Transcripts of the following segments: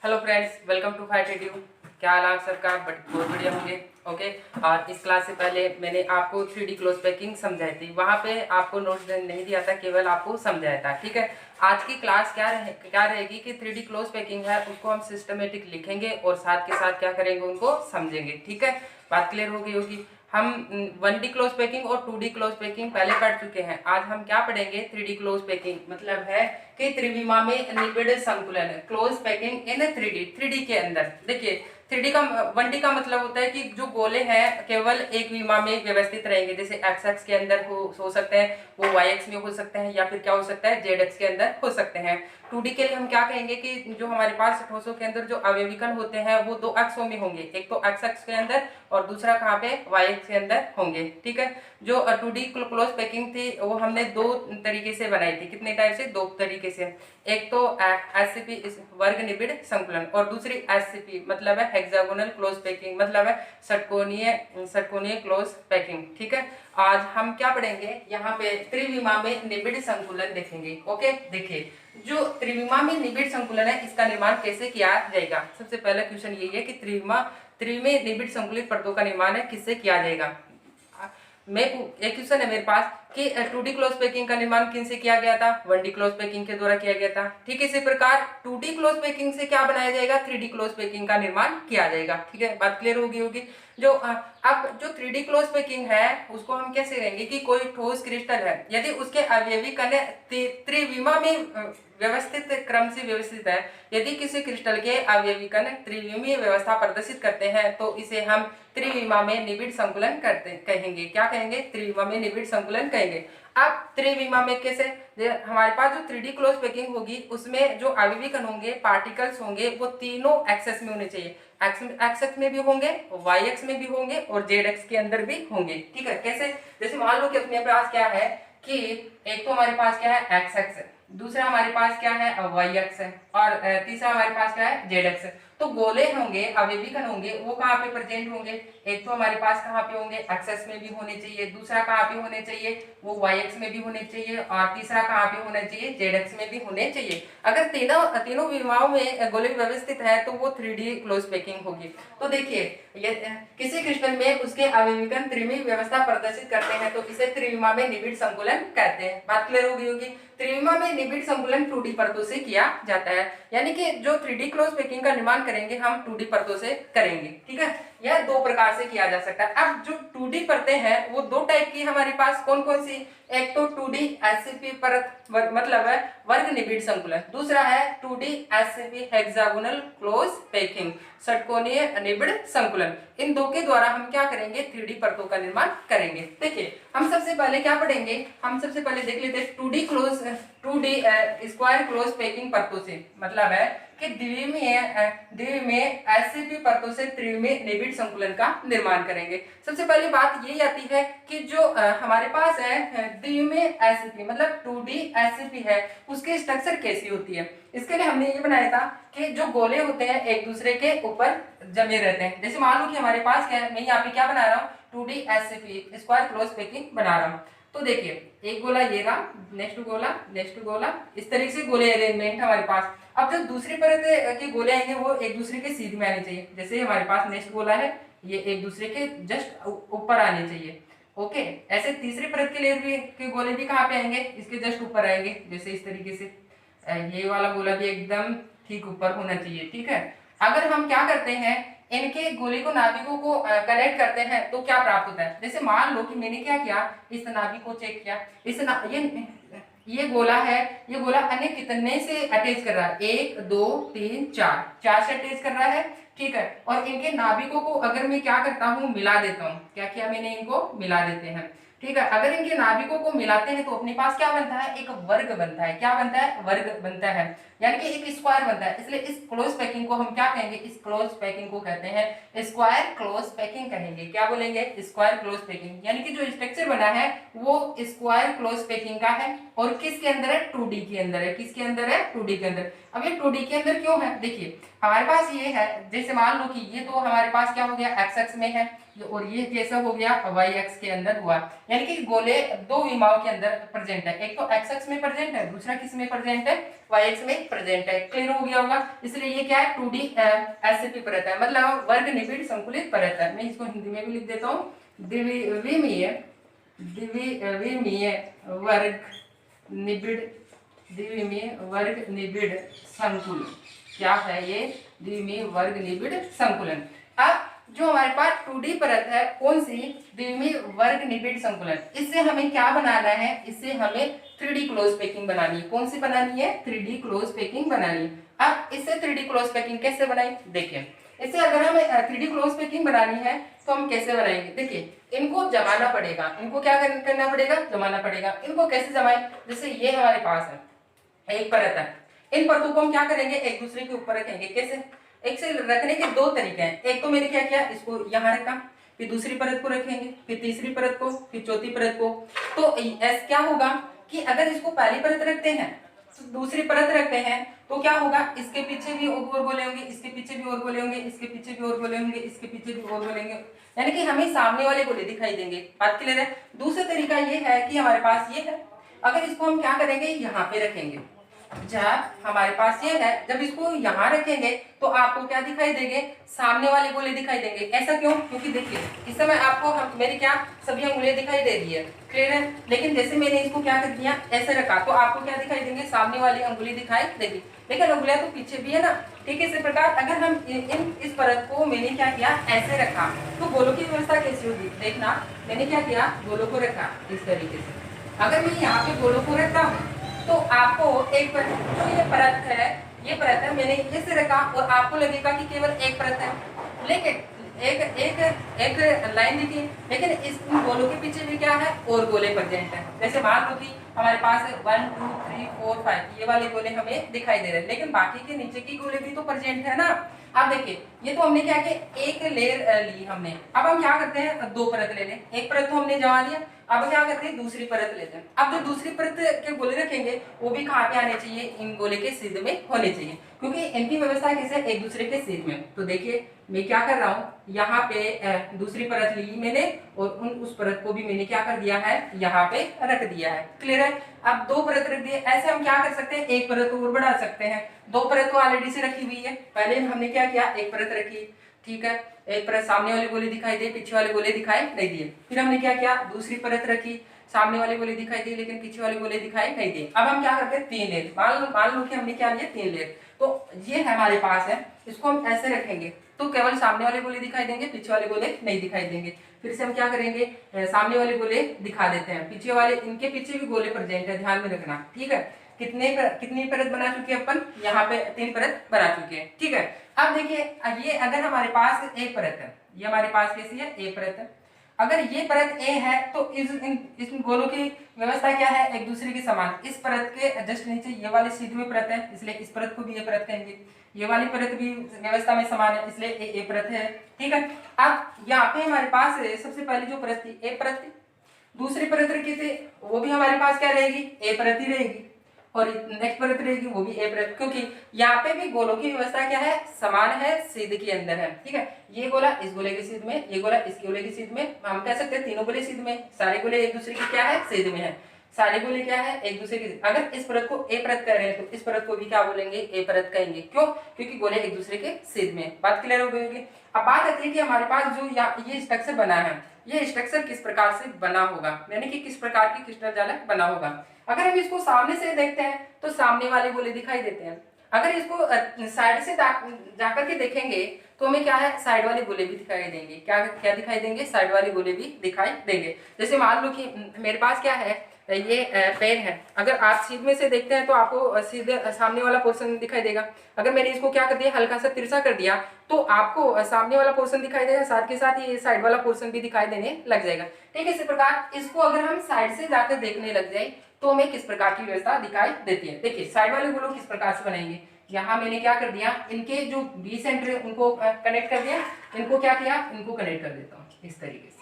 Hello friends, welcome to Fight Edu. क्या हाल है आप सबका? बहुत बढ़िया होंगे। ओके। और इस क्लास से पहले मैंने आपको 3D क्लोज पैकिंग समझाई थी, वहाँ पे आपको नोट्स नहीं दिया था, केवल आपको समझाया था। ठीक है। आज की क्लास क्या रहेगी कि 3D क्लोज पैकिंग है उसको हम सिस्टमेटिक लिखेंगे और साथ के साथ क्या करेंगे, उनको समझेंगे। ठीक है, बात क्लियर हो गई होगी। हम 1D क्लोज पैकिंग और 2D क्लोज पैकिंग पहले पढ़ चुके हैं। आज हम क्या पढ़ेंगे? 3D क्लोज पैकिंग मतलब है कि त्रिविमा में निबिड़ संकुलन, क्लोज पैकिंग इन 3D के अंदर। देखिए 3D का 1D का मतलब होता है कि जो गोले हैं केवल एक विमा में व्यवस्थित रहेंगे, जैसे एक्स एक्स के अंदर हो सकते हैं, वो वाई एक्स में हो सकते हैं, या फिर क्या हो सकता है, जेड एक्स के अंदर हो सकते हैं। 2D के लिए हम क्या कहेंगे कि जो हमारे पास ठोसों के अंदर जो अवयवीकरण होते हैं वो दो अक्षों में होंगे, एक तो एक्स एक्स के अंदर और दूसरा कहाँ पे, वाई एक्स के अंदर होंगे। ठीक है। जो 2D क्लोज पैकिंग थी वो हमने दो तरीके से बनाई थी। कितने टाइप से? दो तरीके से। एक तो एससीपी वर्ग निबिड़ संकुलन, और दूसरी एससीपी मतलब है हेक्सागोनल क्लोज पैकिंग, मतलब है षटकोणीय क्लोज पैकिंग। ठीक है। आज हम क्या पढ़ेंगे, यहाँ पे त्रिविमा में निबिड़ संकुलन देखेंगे। ओके। देखिए जो त्रिविमा में निबिड़ संकुलन है इसका निर्माण कैसे किया जाएगा। सबसे पहला क्वेश्चन यही है कि त्रिविमा निबिड़ संकुलित परतों का निर्माण है किससे किया जाएगा। मैं एक क्वेश्चन है मेरे पास कि 2D क्लोज पैकिंग का निर्माण किन से किया गया था? 1D क्लोज पैकिंग के द्वारा किया गया था। ठीक है। इसी प्रकार 2D क्लोज पैकिंग से क्या बनाया जाएगा? 3D क्लोज पैकिंग का निर्माण किया जाएगा। ठीक है, बात क्लियर होगी। जो अब जो 3D क्लोज पैकिंग है उसको हम कैसे कहेंगे कि कोई ठोस क्रिस्टल है, यदि उसके अवयवी कण त्रिविमा में व्यवस्थित क्रम से व्यवस्थित है, यदि किसी क्रिस्टल के अवयवी कण त्रिविमीय व्यवस्था प्रदर्शित करते हैं तो इसे हम त्रिविमा में निबिड़ संकुलन कहेंगे। क्या कहेंगे? त्रिविमा में निबिड़ संकुलन कहेंगे। अब त्रिविमा में कैसे? हमारे पास जो 3D क्लोज पैकिंग होगी उसमें जो अवयवी कण होंगे, पार्टिकल्स होंगे, वो तीनों एक्सेस में होने चाहिए। एक्स एक्स में भी होंगे, वाई एक्स में भी होंगे और जेड एक्स के अंदर भी होंगे। ठीक है। कैसे? जैसे मान लो कि अपने पास क्या है कि एक तो हमारे पास क्या है, एक्स एक्स है, दूसरा हमारे पास क्या है, वाई एक्स है, और तीसरा हमारे पास क्या है, जेड एक्स है। तो गोले होंगे, अवयवी कण होंगे, वो कहाँ पे प्रेजेंट होंगे? एक तो हमारे पास कहाँ पे होंगे, एक्सेस में भी होने चाहिए, दूसरा कहाँ पे होने चाहिए, वो वाई एक्स में भी होने चाहिए, और तीसरा कहाँ पे होना चाहिए, जेड एक्स में भी होने चाहिए। अगर तीनों विमाओं में गोले व्यवस्थित है तो वो 3D क्लोज पैकिंग होगी। तो देखिए किसी क्रिस्टल में उसके अवयवीकरण त्रिविमीय व्यवस्था प्रदर्शित करते हैं तो इसे त्रिविमा में निबिड़ संकुलन कहते हैं। बात क्लियर होगी। त्रिविमा में निबिड़ संकुलन 2D परतों से किया जाता है, यानी कि जो 3D क्लोज पैकिंग का निर्माण करेंगे हम 2D परतों से करेंगे। ठीक है। यह दो प्रकार से किया जा सकता है। अब जो 2D परतें हैं वो दो टाइप की हमारे पास कौन कौन सी? एक तो 2D एससीपी परत मतलब है वर्ग निबिड़ संकुलन, दूसरा है 2D SCP hexagonal close packing, षटकोणीय निबिड़ संकुलन। इन दो के द्वारा हम क्या करेंगे? 3D परतों का निर्माण करेंगे। देखिए हम सबसे पहले क्या पढ़ेंगे, हम सबसे पहले देख लेते हैं 2D स्क्वायर क्लोज पैकिंग परतों से, मतलब है कि द्विविमीय एससीपी परतों से त्रिविमीय निबिड़ संकुलन का निर्माण करेंगे। सबसे पहली बात यही आती है कि जो हमारे पास है द्विविमीय एससीपी मतलब 2D एससीपी है, उसकी स्ट्रक्चर कैसी होती है। इसके लिए हमने ये बनाया था कि जो गोले होते हैं एक दूसरे के ऊपर जमे रहते हैं। जैसे मान लो कि हमारे पास क्या है, मैं यहाँ पे क्या बना रहा हूँ, 2D SCP square close packing बना रहा हूँ। तो देखिए एक गोला ये रहा, नेक्स्ट गोला, इस तरीके से गोले अरेंजमेंट हमारे पास। अब जो दूसरी परत के गोले आएंगे वो एक दूसरे के सीध में आने चाहिए। जैसे हमारे पास नेक्स्ट गोला है, ये एक दूसरे के जस्ट ऊपर आने चाहिए। ओके। ऐसे तीसरी परत के लिए भी के गोले भी कहाँ पे आएंगे, इसके जस्ट ऊपर आएंगे। जैसे इस तरीके से ये वाला गोला भी एकदम ठीक ऊपर होना चाहिए। ठीक है। अगर हम क्या करते हैं, इनके गोले को नाभिकों को कनेक्ट करते हैं तो क्या प्राप्त होता है। जैसे मान लो कि मैंने क्या किया, इस नाभिक को चेक किया, ये गोला है, ये गोला अन्य कितने से अटैच कर रहा है, 1 2 3 4 से अटैच कर रहा है। ठीक है। और इनके नाभिकों को अगर मैं क्या करता हूँ, मिला देता हूँ, क्या किया मैंने, इनको मिला देते हैं। ठीक है। अगर इनके नाभिकों को मिलाते हैं तो अपने पास क्या बनता है, एक वर्ग बनता है। क्या बनता है? वर्ग बनता है, यानी कि एक स्क्वायर बनता है। इसलिए इस क्लोज पैकिंग को हम क्या कहेंगे, इस क्लोज पैकिंग को कहते हैं स्क्वायर क्लोज पैकिंग कहेंगे। क्या बोलेंगे? स्क्वायर क्लोज पैकिंग, यानी कि जो स्ट्रक्चर बना है वो स्क्वायर क्लोज पैकिंग का है। और किसके अंदर है? 2D के अंदर है। किसके अंदर है? 2D के अंदर। अब ये 2D के अंदर क्यों है? देखिए हमारे पास ये है, जैसे मान लो कि ये तो हमारे पास क्या हो गया, एक्स एक्स में है, और ये कैसा हो गया, वाई एक्स के अंदर हुआ। यानी कि गोले दो विमाओं के अंदर प्रेजेंट है, एक तो एक्स एक्स में प्रेजेंट है, दूसरा किस में प्रेजेंट है, y एक्स में प्रेजेंट है। क्लियर हो गया होगा। इसलिए ये क्या है 2D एससीपी परत है, मतलब वर्ग निबिड़ संकुलित परत है। मैं इसको हिंदी में भी लिख देता हूँ, द्विविमीय वर्ग निबिड़, द्विविमीय वर्ग निबिड़ संकुलन। क्या है ये? द्विविमीय वर्ग निबिड़ संकुलन। अब जो हमारे पास 2D परत है, कौन सी? द्विविमीय वर्ग निबिड़ संकुलन। इससे हमें क्या बनाना है? इससे हमें 3D क्लोज पैकिंग बनानी है। कौन सी बनानी है? 3D क्लोज पैकिंग बनानी है। अब इससे 3D क्लोज पैकिंग कैसे बनाएं? देखिए, इससे अगर हमें 3D क्लोज पैकिंग बनानी है तो हम कैसे बनाएंगे? देखिए, इनको जमाना पड़ेगा। इनको क्या करना पड़ेगा? जमाना पड़ेगा। इनको कैसे जमाएं? जैसे ये हमारे पास है एक परत है, इन परतों को हम क्या करेंगे? एक दूसरे के ऊपर रखेंगे। कैसे? एक से रखने के दो तरीके हैं। एक तो मैंने क्या किया, इसको यहाँ रखा, फिर दूसरी परत को रखेंगे, फिर तीसरी परत को, फिर चौथी परत को। तो ऐसा क्या होगा कि अगर इसको पहली परत रखते हैं तो दूसरी परत रखते हैं तो क्या होगा? इसके पीछे भी और गोले होंगे, इसके पीछे भी और गोले होंगे, इसके पीछे भी और गोले होंगे, इसके पीछे भी और गोले होंगे, यानी कि हमें सामने वाले गोले दिखाई देंगे। बात क्लियर है? दूसरा तरीका ये है कि हमारे पास ये है, अगर इसको हम क्या करेंगे? यहाँ पे रखेंगे। जब हमारे पास ये है, जब इसको यहाँ रखेंगे तो आपको क्या दिखाई देंगे? सामने वाले गोले दिखाई देंगे। ऐसा क्यों? क्योंकि देखिए इस समय आपको मेरी क्या सभी अंगुलियां दिखाई दे रही है। क्लियर है? लेकिन जैसे मैंने इसको क्या कर दिया, ऐसे रखा, तो आपको क्या दिखाई देंगे? सामने वाली अंगुली दिखाई देगी, लेकिन अंगुलियां तो पीछे भी है ना। ठीक है, इसी प्रकार अगर हम इस परत को मैंने क्या किया, ऐसे रखा, तो गोलों की व्यवस्था कैसी होगी? देखना, मैंने क्या किया? गोलों को रखा इस तरीके से। अगर मैं यहाँ पे गोलों को रखता हूँ तो आपको एक जो ये परत है मैंने इसे रखा और आपको लगेगा कि केवल एक परत है, लेकिन एक लाइन दिखी, लेकिन इस गोलों के पीछे भी क्या है? और गोले प्रेजेंट है। जैसे मान लो कि हमारे पास 1 2 3 4 5 ये वाले गोले हमें दिखाई दे रहे हैं, लेकिन बाकी के नीचे की गोले भी तो प्रेजेंट है ना। अब देखिए, ये तो हमने क्या किया? एक लेयर ली हमने। अब हम क्या करते हैं? दो परत ले लें। एक परत तो हमने जमा लिया, अब क्या करते हैं? दूसरी परत लेते हैं। अब जो दूसरी परत के गोले रखेंगे वो भी कहाँ पे आने चाहिए? इन गोले के सीध में होने चाहिए, क्योंकि इनकी व्यवस्था कैसे? एक दूसरे के सीध में। तो देखिए मैं क्या कर रहा हूँ, यहाँ पे दूसरी परत ली मैंने और उस परत को भी मैंने क्या कर दिया है? यहाँ पे रख दिया है। क्लियर है? अब दो परत रख दिए। ऐसे हम क्या कर सकते हैं? एक परत और बढ़ा सकते हैं। दो परत तो ऑलरेडी से रखी हुई है, पहले हमने क्या किया? एक परत रखी, ठीक है, एक परत सामने वाले गोले दिखाई दे, पीछे वाले गोले दिखाई नहीं दिए। फिर हमने क्या किया? दूसरी परत रखी, सामने वाले गोले दिखाई दिए लेकिन पीछे वाले गोले दिखाई नहीं दिए। अब हम क्या करते हैं? 3 लेयर। मान लो कि हमने क्या लिया? 3 लेयर। तो ये हमारे पास है, इसको हम ऐसे रखेंगे तो केवल सामने वाले गोले दिखाई देंगे, पीछे वाले गोले नहीं दिखाई देंगे। फिर से हम क्या करेंगे? सामने वाले गोले दिखा देते हैं, पीछे वाले, इनके पीछे भी गोले प्रेजेंट है, ध्यान में रखना। ठीक है, कितनी परत बना चुके हैं अपन? यहाँ पे 3 परत बना चुके हैं। ठीक है, अब देखिए, ये अगर हमारे पास एक परत है, ये हमारे पास कैसी है? एक परत है। अगर ये परत ए है तो इस गोलों की व्यवस्था क्या है? एक दूसरे के समान। इस परत के जस्ट नीचे ये वाली सीधी हुई परत है, इसलिए इस परत को भी ये परत कहेंगे। ये वाली परत भी व्यवस्था में समान है, इसलिए ए परत है। ठीक है, अब यहाँ पे हमारे पास सबसे पहले जो परत थी, ए परत थी। दूसरी परत रखी थी, वो भी हमारे पास क्या रहेगी? ए परत ही रहेगी। और नेक्स्ट परत रहेगी, वो भी ए परत, क्योंकि यहाँ पे भी गोलों की व्यवस्था क्या है? समान है, सीध के अंदर है। ठीक है, ये गोला इस गोले के सीध में, ये गोला इस गोले के सीध में, हम कह सकते हैं तीनों गोले सीध में। सारे गोले एक दूसरे के क्या है? सीध में है। सारे गोले क्या है? एक दूसरे के। अगर इस परत को ए परत कह रहे हैं तो इस परत को भी क्या बोलेंगे? ए परत कहेंगे। क्यों? क्योंकि गोले एक दूसरे के सीध में। बात क्लियर हो गई होगी। अब बात आती है कि हमारे पास जो ये स्ट्रक्चर बना है, ये स्ट्रक्चर किस प्रकार से बना होगा, यानी कि किस प्रकार की क्रिस्टल जालक बना होगा। अगर हम इसको सामने से देखते हैं तो सामने वाले गोले दिखाई देते हैं। अगर इसको साइड से जाकर के देखेंगे तो हमें क्या है? साइड वाले गोले भी दिखाई देंगे। क्या क्या दिखाई देंगे? साइड वाले गोले भी दिखाई देंगे। जैसे मान लो कि मेरे पास क्या है, ये पेन है। अगर आप सीध में से देखते हैं तो आपको सीधे सामने वाला पोर्शन दिखाई देगा। अगर मैंने इसको क्या कर दिया? हल्का सा तिरछा कर दिया तो आपको सामने वाला पोर्शन दिखाई देगा, साथ के साथ ये साइड वाला पोर्शन भी दिखाई देने लग जाएगा। ठीक है, इसी प्रकार इसको अगर हम साइड से जाकर देखने लग जाए तो हमें किस प्रकार की व्यवस्था दिखाई देती है। देखिए, साइड वाले गोलों किस प्रकार से बनाएंगे। यहाँ मैंने क्या कर दिया? इनके जो बी सेंटर है उनको कनेक्ट कर दिया। इनको क्या किया? इनको कनेक्ट कर देता हूँ इस तरीके से।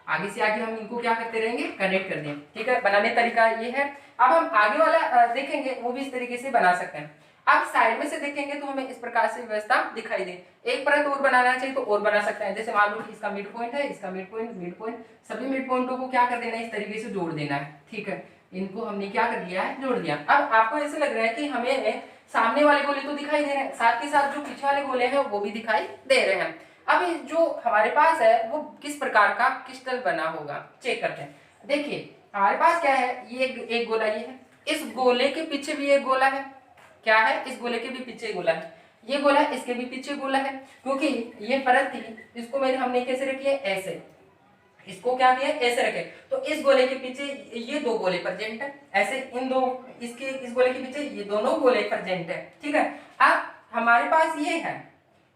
आगे से आगे हम इनको क्या करते रहेंगे? कनेक्ट कर देंगे। ठीक है, बनाने तरीका ये है। अब हम आगे वाला देखेंगे, वो भी इस तरीके से बना सकते हैं। अब साइड में से देखेंगे तो हमें इस प्रकार से व्यवस्था दिखाई दे। एक परत और बनाना चाहिए तो और बना सकते हैं। जैसे मान लो कि इसका मिड पॉइंट है, इसका मिड पॉइंट, सभी मिड पॉइंटों को क्या कर देना है? इस तरीके से जोड़ देना है। ठीक है, इनको हमने क्या कर दिया है, जोड़ दिया। अब आपको ऐसे लग रहा है कि हमें सामने वाले गोले तो दिखाई दे रहे हैं, साथ ही साथ जो पीछे वाले गोले हैं वो भी दिखाई दे रहे हैं। अब जो हमारे पास है वो किस प्रकार का क्रिस्टल बना होगा, चेक करते हैं। देखिए हमारे पास क्या है, ये एक गोला ये है, इस गोले के पीछे भी एक गोला है, क्या है, इस गोले के भी पीछे गोला है, ये गोला इसके भी पीछे गोला है। क्योंकि ये परत थी, इसको हमने कैसे रखी है, ऐसे, इसको क्या किया, ऐसे रखे। तो इस गोले के पीछे ये दो गोले प्रेजेंट है, ऐसे इन दो, इसके इस गोले के पीछे ये दोनों गोले प्रेजेंट है, ठीक है। अब हमारे पास ये है,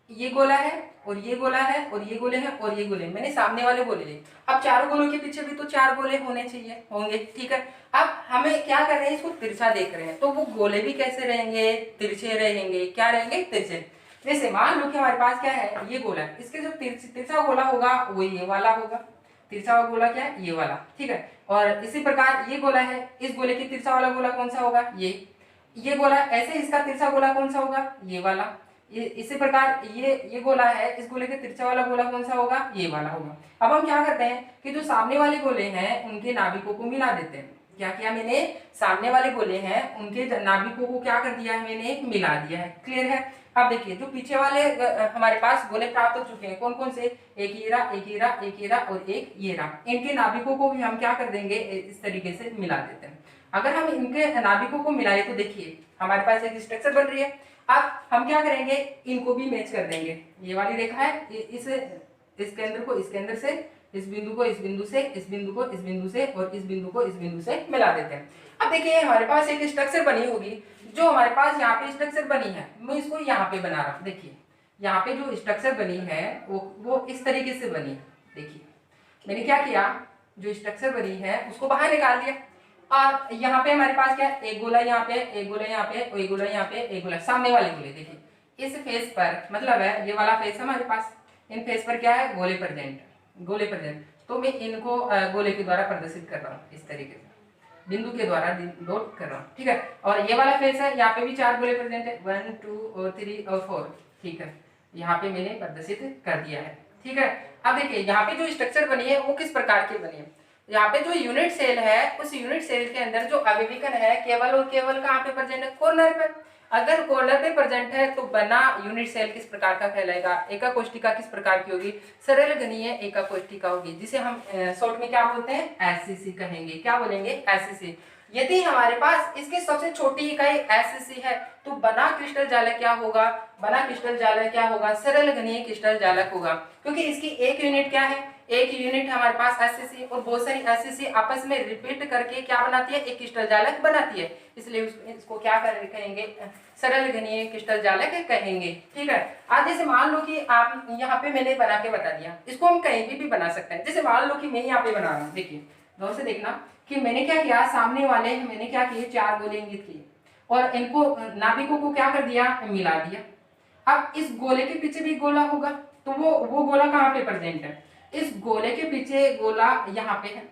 ये गोला है और ये गोला है और ये गोले हैं और ये गोले, मैंने सामने वाले गोले लिए। अब चारों गोलों के पीछे भी तो चार गोले होने चाहिए, होंगे, ठीक है। अब हमें क्या कर रहे हैं, इसको तिरछा देख रहे हैं, तो वो गोले भी कैसे रहेंगे, तिरछे रहेंगे, क्या रहेंगे, तिरछे। जैसे मान लो कि हमारे पास क्या है, ये गोला है, इसके जो तिरछा गोला होगा वो ये वाला होगा, तिरछा वाला गोला क्या है, ये वाला, ठीक है। और इसी प्रकार ये गोला है, इस गोले की तिरछा वाला गोला कौन सा होगा, ये गोला, ऐसे इसका तिरछा गोला कौन सा होगा, ये वाला। इसी प्रकार ये गोला है, इस गोले के तिरछा वाला गोला कौन सा होगा, ये वाला होगा। अब हम क्या करते हैं कि जो सामने वाले गोले हैं उनके नाभिकों को मिला देते हैं। क्या किया मैंने, सामने वाले गोले हैं उनके नाभिकों को क्या कर दिया है, मैंने मिला दिया है, क्लियर है। अब देखिए जो पीछे वाले हमारे पास गोले प्राप्त हो चुके हैं, कौन कौन से, एक हीरा, एक हीरा, एक हीरा और एक ये रहा, इनके नाभिकों को भी हम क्या कर देंगे, इस तरीके से मिला देते हैं। अगर हम इनके नाभिकों को मिलाए तो देखिए हमारे पास एक स्ट्रक्चर बन रही है। अब हम क्या करेंगे, इनको भी मैच कर देंगे, ये वाली रेखा है, इस केंद्र को इस केंद्र से, इस बिंदु को इस बिंदु से, इस बिंदु को इस बिंदु से और इस बिंदु को इस बिंदु से मिला देते हैं। अब देखिए हमारे पास एक स्ट्रक्चर बनी होगी, जो हमारे पास यहाँ पे स्ट्रक्चर बनी है, मैं इसको यहाँ पे बना रहा हूँ। देखिए यहाँ पे जो स्ट्रक्चर बनी है वो इस तरीके से बनी है। देखिए मैंने क्या किया, जो स्ट्रक्चर बनी है उसको बाहर निकाल दिया, और यहाँ पे हमारे पास क्या है, एक गोला यहाँ पे, एक गोला यहाँ पे, एक गोला यहाँ पे, एक गोला सामने वाले गोले। देखिए इस फेस पर, मतलब है ये वाला फेस है हमारे पास, इन फेस पर क्या है, गोले प्रेजेंट, गोले प्रेजेंट। तो मैं इनको गोले के द्वारा प्रदर्शित कर रहा हूँ, इस तरीके से बिंदु के द्वारा डॉट कर रहा हूँ, ठीक है। और ये वाला फेस है, यहाँ पे भी चार गोले प्रेजेंट है, 1 2 और 3 और 4, ठीक है। यहाँ पे मैंने प्रदर्शित कर दिया है, ठीक है। अब देखिए यहाँ पे जो स्ट्रक्चर बनी है वो किस प्रकार की बनी है, यहाँ पे जो यूनिट सेल है उस यूनिट सेल के अंदर जो अभिविकन है केवल और केवल कहाँ पे प्रेजेंट है, कॉर्नर पे। अगर कॉर्नर पे प्रेजेंट है तो बना यूनिट सेल किस प्रकार का कहलाएगा, एका कोष्टिका किस प्रकार की होगी, सरल घनीय एका कोष्टिका होगी, जिसे हम शॉर्ट में क्या बोलते हैं, एससीसी कहेंगे। क्या बोलेंगे, एससीसी। यदि हमारे पास इसकी सबसे छोटी इकाई एससीसी है तो बना क्रिस्टल जालक क्या होगा, बना क्रिस्टल जालक क्या होगा, सरल घनीय क्रिस्टल जालक होगा। क्योंकि इसकी एक यूनिट क्या है, एक यूनिट हमारे पास एससीसी और बहुत सारी एससीसी आपस में रिपीट करके क्या बनाती है, एक क्रिस्टल जालक बनाती है, इसलिए इसको क्या कहेंगे, सरल घनीय क्रिस्टल जालक कहेंगे, ठीक है। आज जैसे मान लो कि आप यहाँ पे मैंने बना के बता दिया, इसको हम कहीं भी बना सकते हैं। जैसे मान लो कि मैं यहाँ पे बना रहा हूँ, देखिए गौर से देखना कि मैंने क्या किया, सामने वाले मैंने क्या किए, चार गोले इंगित किए और इनको नाभिकों को क्या कर दिया, मिला दिया। अब इस गोले के पीछे भी गोला होगा, तो वो गोला कहाँ पे प्रेजेंट है, इस गोले के पीछे गोला यहाँ पे है,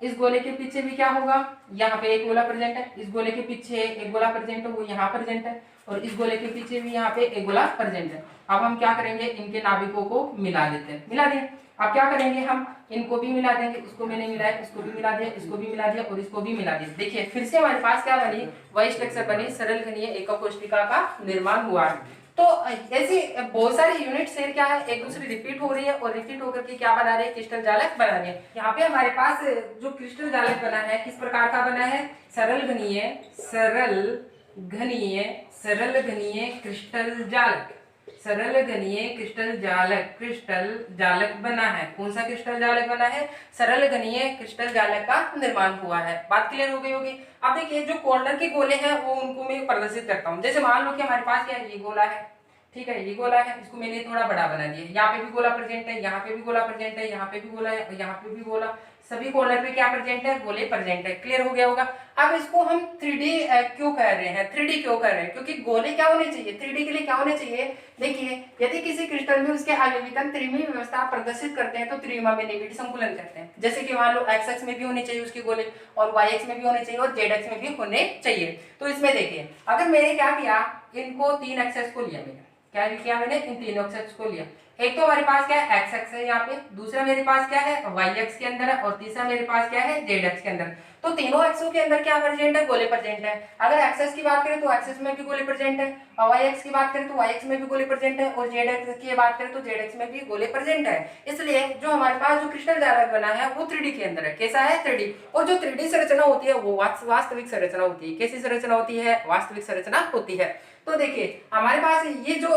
इस गोले के पीछे भी क्या होगा, यहाँ पे एक गोला प्रेजेंट है, इस गोले के पीछे एक गोला प्रेजेंट है, वो यहाँ प्रेजेंट है, और इस गोले के पीछे भी यहाँ पे एक गोला प्रेजेंट है। अब हम क्या करेंगे, इनके नाभिकों को मिला देते हैं, मिला दिए। अब क्या करेंगे, हम इनको भी मिला देंगे, इसको मैंने मिलाया, इसको भी मिला दिया, इसको भी मिला दिया और इसको भी मिला दिया। देखिए फिर से हमारे पास क्या बनी, वही स्ट्रक्चर बनी, सरल घनीय एका कोष्टिका का निर्माण हुआ है। तो ऐसी बहुत सारी यूनिट सेल क्या है, एक दूसरी रिपीट हो रही है और रिपीट होकर के क्या बना रहे हैं, क्रिस्टल जालक बना रहे हैं। यहाँ पे हमारे पास जो क्रिस्टल जालक बना है किस प्रकार का बना है, सरल घनीय, सरल घनीय, सरल घनीय क्रिस्टल जालक, सरल घनीय क्रिस्टल जालक, क्रिस्टल जालक बना है। कौन सा क्रिस्टल जालक बना है, सरल घनीय क्रिस्टल जालक का निर्माण हुआ है। बात क्लियर हो गई होगी। अब देखिए जो कॉर्नर के गोले हैं वो उनको मैं प्रदर्शित करता हूँ। जैसे मान लो कि हमारे पास क्या है, ये गोला है, ठीक है, ये गोला है, इसको मैंने थोड़ा बड़ा बना दिया, यहाँ पे भी गोला प्रेजेंट है, यहाँ पे भी गोला प्रेजेंट है, यहाँ पे भी गोला है और यहाँ पे भी गोला, सभी कॉर्नर पे क्या प्रेजेंट है, गोले प्रेजेंट है। क्लियर हो गया होगा। अब इसको हम 3D क्यों कर रहे हैं, 3D क्यों कर रहे हैं, क्योंकि गोले क्या होने चाहिए, 3D के लिए क्या होने चाहिए। देखिए यदि किसी क्रिस्टल में उसके आवेविकन त्रिमी व्यवस्था प्रदर्शित करते हैं तो त्रिमा में निविड संकुलन करते हैं। जैसे कि मान लो एक्स एक्स में भी होने चाहिए उसके गोले और वाई एक्स में भी होने चाहिए और जेड एक्स में भी होने चाहिए। तो इसमें देखिए अगर मैंने क्या किया, इनको 3 एक्सेस को लिया मैंने, क्या किया मैंने, इन तीनों एक्सेस को लिया। एक तो हमारे पास क्या है एक्स एक्स है यहाँ पे, दूसरा मेरे पास क्या है वाई एक्स के अंदर है, और तीसरा मेरे पास क्या है जेड एक्स के अंदर। तो तीनों एक्सों के अंदर क्या प्रेजेंट है, गोले प्रेजेंट है। अगर एक्सेस की बात करें तो एक्सेस में भी गोले प्रेजेंट है, और वाई एक्स की बात करें तो वाई एक्स में भी गोले प्रेजेंट है, और जेड एक्स की बात करें तो जेड एक्स में भी गोले प्रेजेंट है। इसलिए जो हमारे पास जो क्रिस्टल जालक बना है वो 3D के अंदर है। कैसा है 3D, और जो 3D संरचना होती है वो वास्तविक संरचना होती है। कैसी संरचना होती है, वास्तविक संरचना होती है। तो देखिए हमारे पास ये जो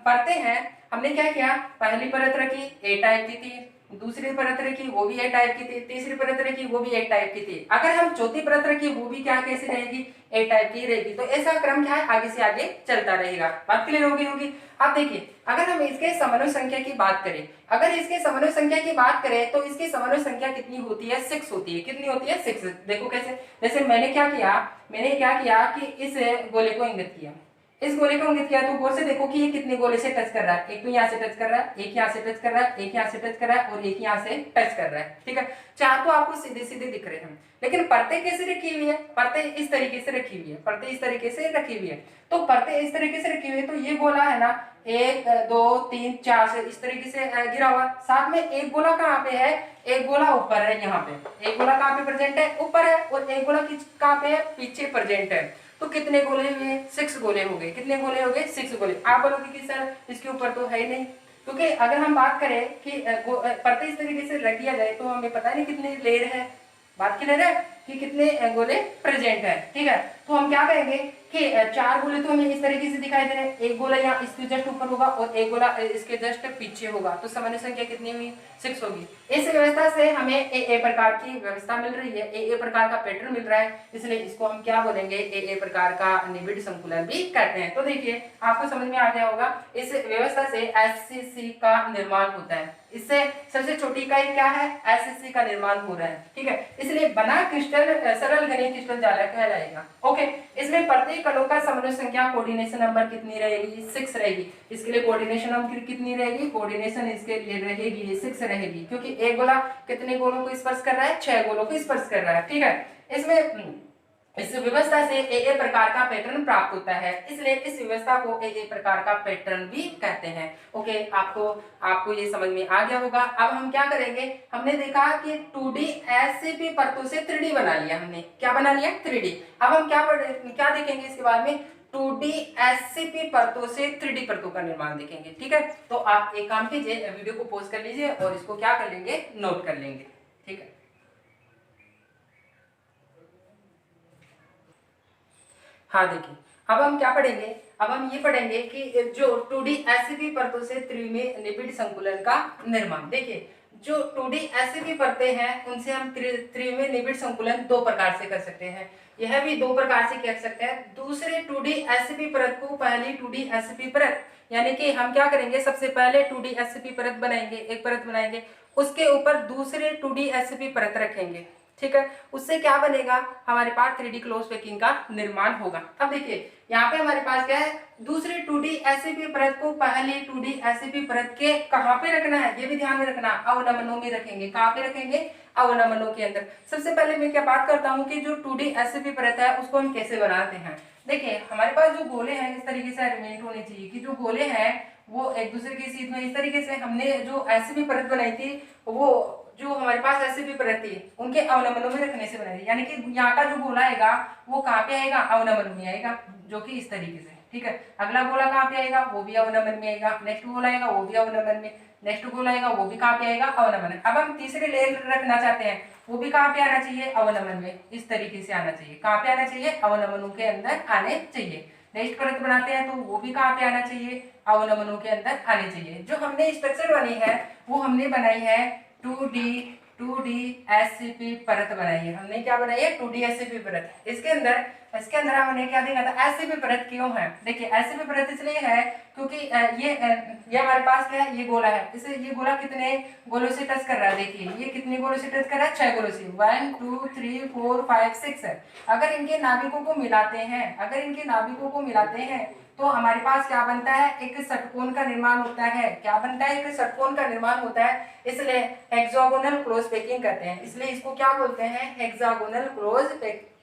परतें हैं, हमने क्या किया, पहली परत रखी ए टाइप की थी, दूसरी परत रखी वो भी ए टाइप की थी, तीसरी परत रखी वो भी ए टाइप की थी। अगर हम चौथी परत रखी वो भी क्या कैसी रहेगी, ए टाइप की रहेगी। तो ऐसा क्रम क्या है, आगे से आगे चलता रहेगा। बात क्लियर होगी। अब देखिए अगर हम इसके समन्वय संख्या की बात करें, अगर इसके समन्वय संख्या की बात करें तो इसकी समन्वय संख्या कितनी होती है, 6 होती है। कितनी होती है, 6। देखो कैसे, जैसे मैंने क्या किया कि इस गोले को इंगित किया, इस गोले को इंगित किया, तो गौर से देखो कि ये कितने गोले से टच कर रहा है। एक तो यहाँ से टच कर रहा है, एक यहाँ से टच कर रहा है, एक यहाँ से टच कर रहा है, और एक यहाँ से टच कर रहा है। ठीक है, चार तो आपको सीधे सीधे दिख रहे हैं, लेकिन परतें कैसे रखी हुई है, परतें इस तरीके से रखी हुई है, परतें इस तरीके से रखी हुई है। तो परतें इस तरीके से रखी हुई है, तो ये गोला है ना 1 2 3 4 से इस तरीके से गिरा हुआ। साथ में एक गोला कहाँ पे है, एक गोला ऊपर है, यहाँ पे एक गोला कहाँ पे प्रेजेंट है, ऊपर है, और एक गोला कहाँ पे है, पीछे प्रेजेंट है। तो कितने गोले हुए, 6 गोले हो गए। कितने गोले हो गए, 6 गोले। आप बोलोगे कि सर इसके ऊपर तो है ही नहीं, क्योंकि अगर हम बात करें कि परतें इस तरीके से रख दिया जाए तो हमें पता नहीं कितने लेयर है। बात क्लियर है कि कितने गोले प्रेजेंट है। ठीक है, तो हम क्या करेंगे कि 4 गोले तो हमें इस तरीके से दिखाई दे रहे हैं, एक गोला यहाँ इसके जस्ट ऊपर होगा और एक गोला इसके जस्ट पीछे होगा। तो समन्वय संख्या कितनी हुई, 6 होगी। इस व्यवस्था से हमें ए प्रकार की व्यवस्था मिल रही है, ए प्रकार का पैटर्न मिल रहा है, इसलिए इसको हम क्या बोलेंगे, ए प्रकार का निबिड़ संकुलन भी कहते हैं। तो देखिए आपको समझ में आ गया होगा, इस व्यवस्था से एससीसी का निर्माण होता है। इससे सबसे छोटी इकाई क्या है, एससीसी का निर्माण हो रहा है। ठीक है, इसलिए बना क्रिस्टल सरल घनी क्रिस्टल जालक कहलाएगा। ओके, इसमें प्रत्येक कणों का समन्वय संख्या कोऑर्डिनेशन नंबर कितनी रहेगी, 6 रहेगी। इसके लिए कोऑर्डिनेशन नंबर कितनी रहेगी, कोऑर्डिनेशन इसके लिए रहेगी 6 रहेगी, क्योंकि एक गोला कितने गोलों को स्पर्श कर रहा है, 6 गोलों को स्पर्श कर रहा है। ठीक है, इसमें इस व्यवस्था से ए प्रकार का पैटर्न प्राप्त होता है, इसलिए इस व्यवस्था को ए प्रकार का पैटर्न भी कहते हैं। ओके, आपको ये समझ में आ गया होगा। अब हम क्या करेंगे, हमने देखा कि 2D एससीपी परतों से 3D बना लिया, हमने क्या बना लिया, 3D। अब हम क्या देखेंगे इसके बाद में, 2D एससीपी परतों से 3D परतों का निर्माण देखेंगे। ठीक है, तो आप एक काम कीजिए, वीडियो को पॉज कर लीजिए और इसको क्या कर लेंगे, नोट कर लेंगे। ठीक है, हाँ देखिए अब हम क्या पढ़ेंगे, अब हम ये पढ़ेंगे कि जो 2D एससीपी परतों से त्रिविमीय निबिड़ संकुलन का निर्माण। देखिए जो 2D एससीपी परतें हैं उनसे हम त्रिविमीय निबिड़ संकुलन 2 प्रकार से कर सकते हैं। यह भी 2 प्रकार से कर सकते हैं। दूसरे 2D एससीपी परत को पहली 2D एससीपी परत, यानी कि हम क्या करेंगे, सबसे पहले 2D एससीपी परत बनाएंगे, एक परत बनाएंगे, उसके ऊपर दूसरे 2D एससीपी परत रखेंगे। ठीक है, उससे क्या बनेगा, हमारे पास 3D क्लोज पैकिंग का निर्माण होगा। अब देखिए यहाँ पे हमारे पास क्या है, दूसरी 2D एससीपी परत को पहली 2D एससीपी परत के कहाँ पे रखना है, ये भी ध्यान में रखना, अवनमनों में रखेंगे। कहाँ पे रखेंगे, अवनमनों के अंदर। सबसे पहले मैं क्या बात करता हूँ कि जो 2D एससीपी परत है उसको हम कैसे बनाते हैं। देखिए हमारे पास जो गोले हैं इस तरीके से अरेंजमेंट होने चाहिए कि जो गोले हैं वो एक दूसरे के सीध में इस तरीके से, हमने जो एससीपी परत बनाई थी वो जो हमारे पास एससीपी परत थी उनके अवनमनों में रखने से बनाई थी, यानी कि यहाँ का जो गोला आएगा वो कहाँ पे आएगा, अवनमन में आएगा, जो कि इस तरीके से। ठीक है, अगला गोला कहाँ पे आएगा, वो भी अवनमन में आएगा, नेक्स्ट गोला आएगा वो भी अवनमन में, नेक्स्ट गोला आएगा वो भी कहाँ पे आएगा, अवनमन। अब हम तीसरे लेयर रखना चाहते हैं, वो भी कहाँ पे आना चाहिए, अवनमन में, इस तरीके से आना चाहिए। कहाँ पे आना चाहिए, अवनमनों के अंदर आने चाहिए। नेक्स्ट परत बनाते हैं तो वो भी कहाँ पे आना चाहिए, अवनमनों के अंदर आने चाहिए। जो हमने स्ट्रक्चर बनी है वो हमने बनाई है 2D एससीपी परत बनाई है। हमने क्या बनाई है, 2D एससीपी परत। इसके अंदर हमने क्या देखा था, एससीपी परत क्यों है। देखिए एससीपी परत इसलिए है क्योंकि ये हमारे पास क्या है, ये गोला है, इसे ये गोला कितने गोलों से टच कर रहा है। देखिए ये कितने गोलों से टच कर रहा है, 6 गोलों से, 1 2 3 4 5 6 है। अगर इनके नाभिकों को मिलाते हैं तो हमारे पास क्या बनता है, एक षटकोण का निर्माण होता है। क्या बनता है, एक षटकोण का निर्माण होता है, इसलिए हेक्सागोनल क्लोज पैकिंग करते हैं। इसलिए इसको क्या बोलते हैं, हेक्सागोनल क्लोज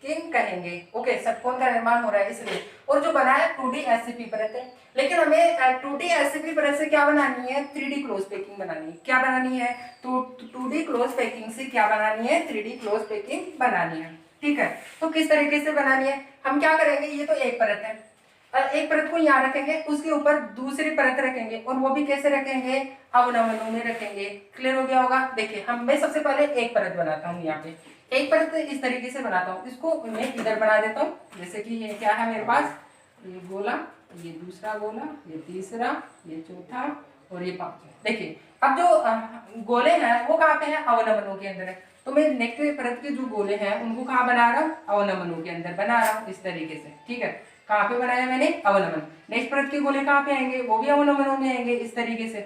पेकिंग कहेंगे। ओके, षटकोण का निर्माण हो रहा है इसलिए। और जो बना है 2D एससीपी परत है, लेकिन हमें 2D एससीपी परत से क्या बनानी है, 3D क्लोज पैकिंग बनानी है। क्या बनानी है, तो 2D क्लोज पैकिंग से क्या बनानी है, 3D क्लोज पैकिंग बनानी है। ठीक है, तो किस तरीके से बनानी है, हम क्या करेंगे, ये तो एक परत है, एक परत को यहाँ रखेंगे, उसके ऊपर दूसरी परत रखेंगे, और वो भी कैसे रखेंगे, अवनमनों में रखेंगे। क्लियर हो गया होगा। देखिए मैं सबसे पहले एक परत बनाता हूँ, यहाँ पे एक परत इस तरीके से बनाता हूँ, इसको मैं इधर बना देता हूँ। जैसे कि ये क्या है मेरे पास, ये गोला, ये दूसरा गोला, ये तीसरा, ये चौथा और ये पांचवा। देखिए अब जो गोले हैं वो कहाँ पे हैं, अवनमनों के अंदर है। तो मैं नेक्स्ट परत के जो गोले हैं उनको कहाँ बना रहा हूँ, अवनमनों के अंदर बना रहा हूँ इस तरीके से। ठीक है, कहाँ पे बनाया मैंने, अवनमन। नेक्स्ट परत के गोले कहाँ पे आएंगे, वो भी अवनमनों में आएंगे इस तरीके से।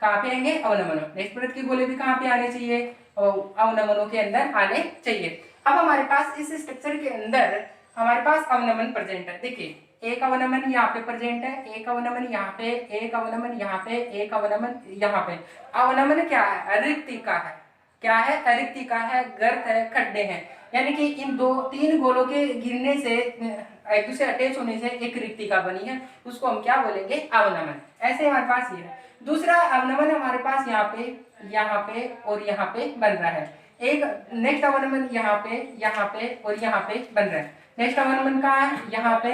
कहाँ पे आएंगे, अवनमनों। नेक्स्ट परत के गोले भी कहाँ पे आने चाहिए, अवनमनों के अंदर आने चाहिए। अब हमारे पास इस स्ट्रक्चर के अंदर हमारे पास अवनमन प्रेजेंट है। देखिए एक अवनमन यहाँ पे प्रेजेंट है, एक अवनमन यहाँ पे, एक अवनमन यहाँ पे, एक अवनमन यहाँ पे। अवनमन क्या है, रिक्तिका है। क्या है, रिक्तिका है, गर्त है, खड्डे हैं। यानी कि इन दो तीन गोलों के गिरने से, एक दूसरे अटैच होने से एक रिक्तिका बनी है, उसको हम क्या बोलेंगे, अवनमन। ऐसे हमारे पास ये है। दूसरा अवनमन हमारे पास यहाँ पे और यहाँ पे बन रहा है। एक नेक्स्ट अवनमन यहाँ पे और यहाँ पे बन रहा है। नेक्स्ट अवनमन कहाँ है, यहाँ पे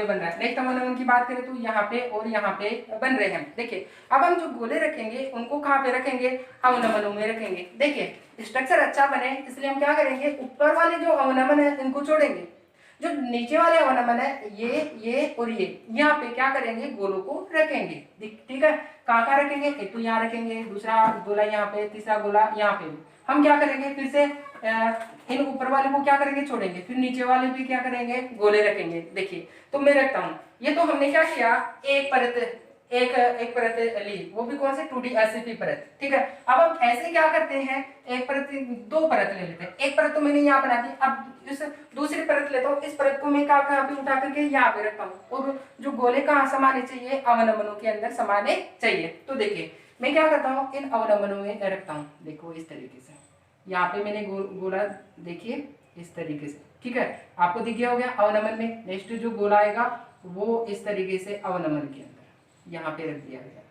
बन रहा है। नेक्स्ट अवनमन की बात करें तो यहाँ पे और यहाँ पे बन रहे हैं। देखिए अब हम जो गोले रखेंगे उनको कहाँ पे रखेंगे, अवनमनों में रखेंगे। देखिए स्ट्रक्चर अच्छा बने इसलिए हम क्या करेंगे, ऊपर वाले जो अवनमन है इनको छोड़ेंगे, जो नीचे वाले अवनमन है ये और ये, यहाँ पे क्या करेंगे, गोलों को रखेंगे। ठीक है, कहाँ रखेंगे, एक तो यहाँ रखेंगे, दूसरा गोला यहाँ पे, तीसरा गोला यहाँ पे। हम क्या करेंगे, फिर से इन ऊपर वाले को क्या करेंगे, छोड़ेंगे, फिर नीचे वाले भी क्या करेंगे, गोले रखेंगे। देखिए तो मैं रखता हूँ, ये तो हमने क्या किया, एक परत एक परत ली, वो भी कौन से, 2D एससीपी परत। ठीक है, अब हम ऐसे क्या करते हैं, एक परत दो परत ले लेते हैं। एक परत तो मैंने यहाँ बना दी, अब इस दूसरी परत लेता हूँ, इस परत को मैं कहाँ पे उठा करके यहाँ पे रखता हूँ, और जो गोले कहाँ समाने चाहिए, अवनमनों के अंदर समाने चाहिए। तो देखिए मैं क्या करता हूँ, इन अवनमनों में रखता हूँ। देखो इस तरीके से, यहाँ पे मैंने गोला देखिए इस तरीके से। ठीक है, आपको दिख गया हो गया अवनमन में। नेक्स्ट जो गोला आएगा वो इस तरीके से अवनमन के अंदर यहाँ पे रख दिया गया।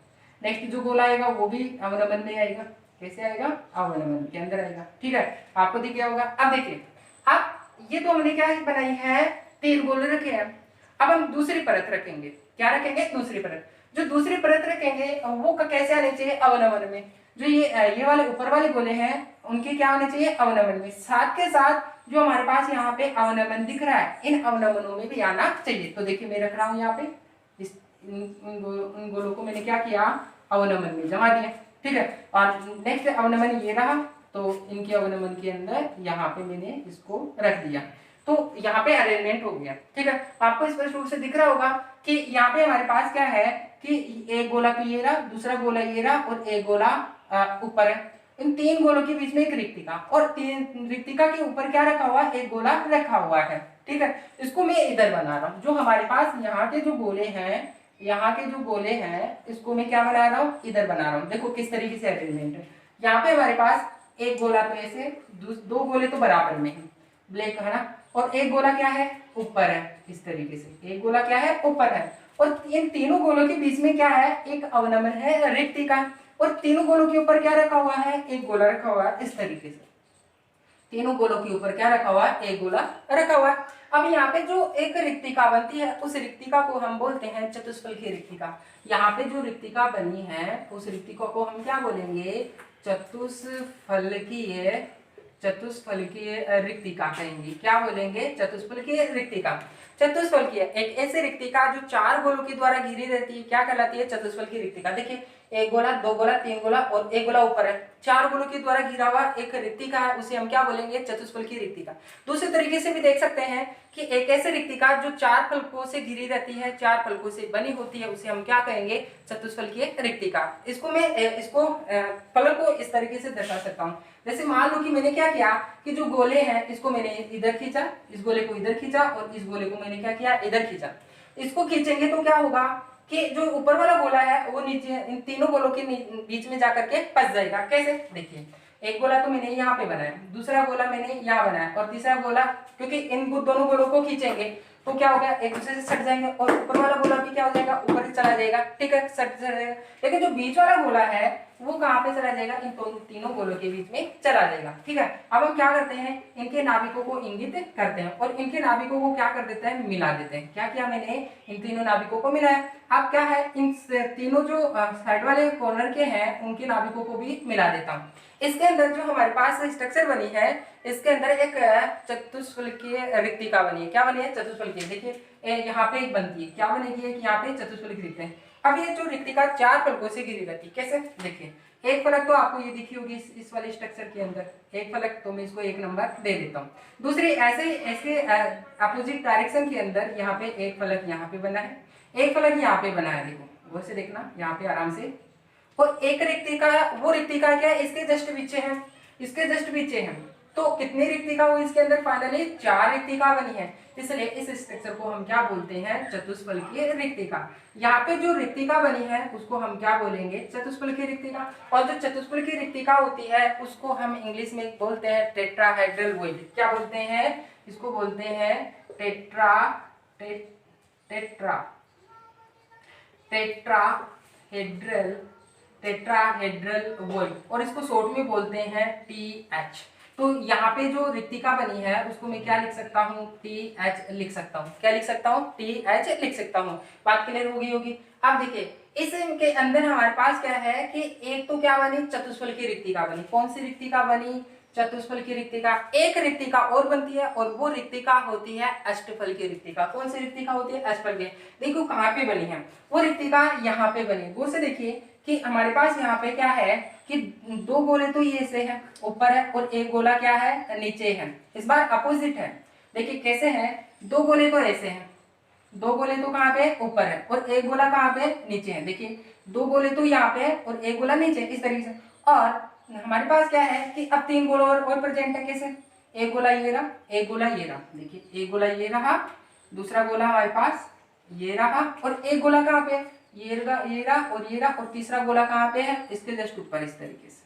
नेक्स्ट जो गोला आएगा वो भी अवनमन में आएगा। कैसे आएगा, अवनमन के अंदर आएगा। ठीक है, आपको दिख गया होगा। अब देखिए, अब ये तो हमने क्या बनाई है, 3 गोले रखे हैं। अब हम दूसरी परत रखेंगे। क्या रखेंगे, दूसरी परत। जो दूसरी परत रखेंगे वो कैसे आने चाहिए, अवनमन में। जो ये वाले ऊपर वाले गोले हैं उनके क्या होने चाहिए, अवनमन में। साथ के साथ जो हमारे पास यहाँ पे अवनमन दिख रहा है, इन अवनमनों में भी आना चाहिए। तो देखिए मैं रख रहा हूँ यहाँ पे, इन गोलों को मैंने क्या किया, अवनमन में जमा दिया। ठीक है, और नेक्स्ट अवनमन ये रहा, तो इनके अवनमन के अंदर यहाँ पे मैंने इसको रख दिया। तो यहाँ पे अरेंजमेंट हो गया। ठीक है, आपको स्पष्ट रूप से दिख रहा होगा कि यहाँ पे हमारे पास क्या है कि एक गोला तो ये रहा, दूसरा गोला ये रहा और एक गोला ऊपर है। इन 3 गोलों के बीच में एक रिक्तिका, और 3 रिक्तिका के ऊपर क्या रखा हुआ है, एक गोला रखा हुआ है। ठीक है, इसको मैं इधर बना रहा हूँ। जो हमारे पास यहाँ के जो गोले हैं, यहाँ के जो गोले हैं, इसको मैं क्या बना रहा हूँ, इधर बना रहा हूँ। देखो किस तरीके से अरेंजमेंट है। यहाँ पे हमारे पास एक गोला तो ऐसे, 2 गोले तो बराबर में है, ब्लैक है ना, और एक गोला क्या है, ऊपर है इस तरीके से। एक गोला क्या है, ऊपर है, और इन तीनों गोलों के बीच में क्या है, एक अवनमन है, रिक्तिका। और तीनों गोलों के ऊपर क्या रखा हुआ है, एक गोला रखा हुआ है इस तरीके से। तीनों गोलों के ऊपर क्या रखा हुआ है, एक गोला रखा हुआ है। अब यहाँ पे जो एक रिक्तिका बनती है, उस रिक्तिका को हम बोलते हैं चतुष्फलकीय रिक्तिका। यहाँ पे जो रिक्तिका बनी है उस रिक्तिका को हम क्या बोलेंगे, चतुष्फलकीय रिक्तिका कहेंगे। क्या बोलेंगे, चतुष्फलकीय रिक्तिका। चतुष्फलकीय एक ऐसी रिक्तिका जो 4 गोलों के द्वारा घिरी रहती है, क्या कहलाती है, चतुष्फलकीय रिक्तिका। देखिए एक गोला, 2 गोला, 3 गोला और एक गोला ऊपर है, 4 गोलों के द्वारा घिरा हुआ एक रिक्तिका है, उसे हम क्या बोलेंगे, चतुष्फलकीय रिक्तिका। दूसरे तरीके से भी देख सकते हैं कि एक ऐसी रिक्तिका जो 4 फलकों से घिरी रहती है, 4 फलकों से बनी होती है, उसे हम क्या कहेंगे, चतुष्फलकीय रिक्तिका। इसको मैं फलक को इस तरीके से दर्शा सकता हूँ। जैसे मान लो कि मैंने क्या किया कि जो गोले हैं इसको मैंने इधर खींचा, इस गोले को इधर खींचा और इस गोले को मैंने क्या किया, इधर खींचा। इसको खींचेंगे तो क्या होगा कि जो ऊपर वाला गोला है वो नीचे इन तीनों गोलों के बीच में जाकर के फंस जाएगा। कैसे, देखिए एक गोला तो मैंने यहाँ पे बनाया, दूसरा गोला मैंने यहाँ बनाया, और तीसरा गोला, क्योंकि इन दोनों गोलों को खींचेंगे तो क्या होगा, एक दूसरे से सट जाएंगे, और ऊपर वाला गोला भी क्या हो जाएगा, ऊपर से चला जाएगा, ठीक है, सट जाएगा। लेकिन जो बीच वाला गोला है वो कहाँ पे चला जाएगा, इन तीनों गोलों के बीच में चला जाएगा, ठीक है। अब हम क्या करते हैं, इनके नाभिकों को इंगित करते हैं और इनके नाभिकों को क्या कर देते हैं, मिला देते हैं। क्या किया मैंने, इन तीनों नाभिकों को मिलाया। अब क्या है, इन तीनों जो साइड वाले कॉर्नर के हैं उनके नाभिकों को भी मिला देता हूँ। इसके अंदर जो हमारे पास स्ट्रक्चर बनी है, इसके अंदर एक चतुष्फलकीय रिक्तिका बनी है। क्या बनी है, चतुष्फलकीय। देखिए यहाँ पे एक बनती है, क्या बनेगी, एक यहाँ पे चतुष्फलकीय रिक्तिका। अब ये जो रिक्तिका 4 फलकों से घिरी रहती है, कैसे, देखिए एक फलक तो आपको ये दिखी होगी इस वाले स्ट्रक्चर के अंदर, एक फलक, तो मैं इसको 1 नंबर दे देता हूँ। दूसरी ऐसे अपोजिट डायरेक्शन के अंदर यहाँ पे एक फलक यहाँ पे बना है, एक फलक यहाँ पे बना है, देखो गौर से देखना यहाँ पे आराम से। और एक रिक्तिका, वो रिक्तिका क्या है, इसके जस्ट पीछे है, इसके जस्ट पीछे है। तो कितनी रिक्तिका हुई इसके अंदर, फाइनली 4 रिक्तिका बनी है। इसलिए इस स्ट्रक्चर को हम क्या बोलते हैं, चतुष्फलकीय रिक्तिका। यहाँ पे जो रिक्तिका बनी है उसको हम क्या बोलेंगे, चतुष्फलकीय रिक्तिका। और जो चतुष्फलकीय रिक्तिका होती है उसको हम इंग्लिश में बोलते हैं टेट्राहेड्रल वॉइड। क्या बोलते हैं, इसको बोलते हैं टेट्राहेड्रल वॉइड, और इसको शॉर्ट में बोलते हैं TH। तो यहाँ पे जो रिक्तिका बनी है उसको मैं क्या लिख सकता हूँ, TH लिख सकता हूँ। क्या लिख सकता हूँ, TH लिख सकता हूँ। बात क्लियर हो गई होगी। अब देखिए इसके अंदर हमारे पास क्या है कि एक तो क्या बनी, चतुष्फलकीय रिक्तिका बनी। कौन सी रिक्तिका बनी, चतुष्फलकीय रिक्तिका। एक रिक्तिका और बनती है और वो रिक्तिका होती है अष्टफलकीय रिक्तिका। कौन सी रिक्तिका होती है, अष्टफलकीय। देखो कहाँ पे बनी है वो रिक्तिका, यहाँ पे बनी। गौर से देखिए कि हमारे पास यहाँ पे क्या है कि 2 गोले तो ये से है, ऊपर है, और एक गोला क्या है, नीचे है। इस बार अपोजिट है। देखिए कैसे है, 2 गोले तो ऐसे हैं, 2 गोले तो कहाँ पे, ऊपर है, और एक गोला कहाँ पे, नीचे है। देखिए 2 गोले तो यहाँ पे है और एक गोला नीचे, इस तरीके से। और हमारे पास क्या है कि अब 3 गोले और प्रेजेंट है। कैसे, एक गोला ये रहा, एक गोला ये रहा। देखिए एक गोला ये रहा, दूसरा गोला हमारे पास ये रहा, और एक गोला कहाँ पे, ये रहा और ये रहा, और तीसरा गोला कहाँ पे है, इसके जस्ट ऊपर, इस तरीके से।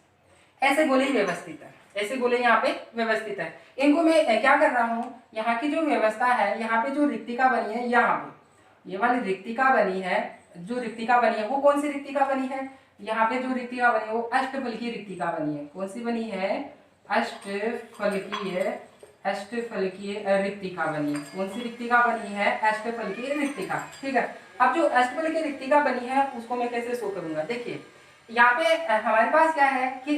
ऐसे गोले व्यवस्थित है, ऐसे गोले यहाँ पे व्यवस्थित है। इनको मैं क्या कर रहा हूँ, यहाँ की जो व्यवस्था है, यहाँ पे जो रिक्तिका बनी है, यहाँ पे ये वाली रिक्तिका बनी है, जो रिक्तिका बनी है वो कौन सी रिक्तिका बनी है, यहाँ पे जो रिक्तिका बनी है वो अष्टफलकीय रिक्तिका बनी है। कौन सी बनी है, अष्टफलकीय रिक्तिका बनी है। कौन सी रिक्तिका बनी है, अष्टफलकीय रिक्तिका, ठीक है। अब जो अष्टफलकीय रिक्तिका बनी है उसको मैं कैसे शो करूंगा, देखिए यहाँ पे हमारे पास क्या है कि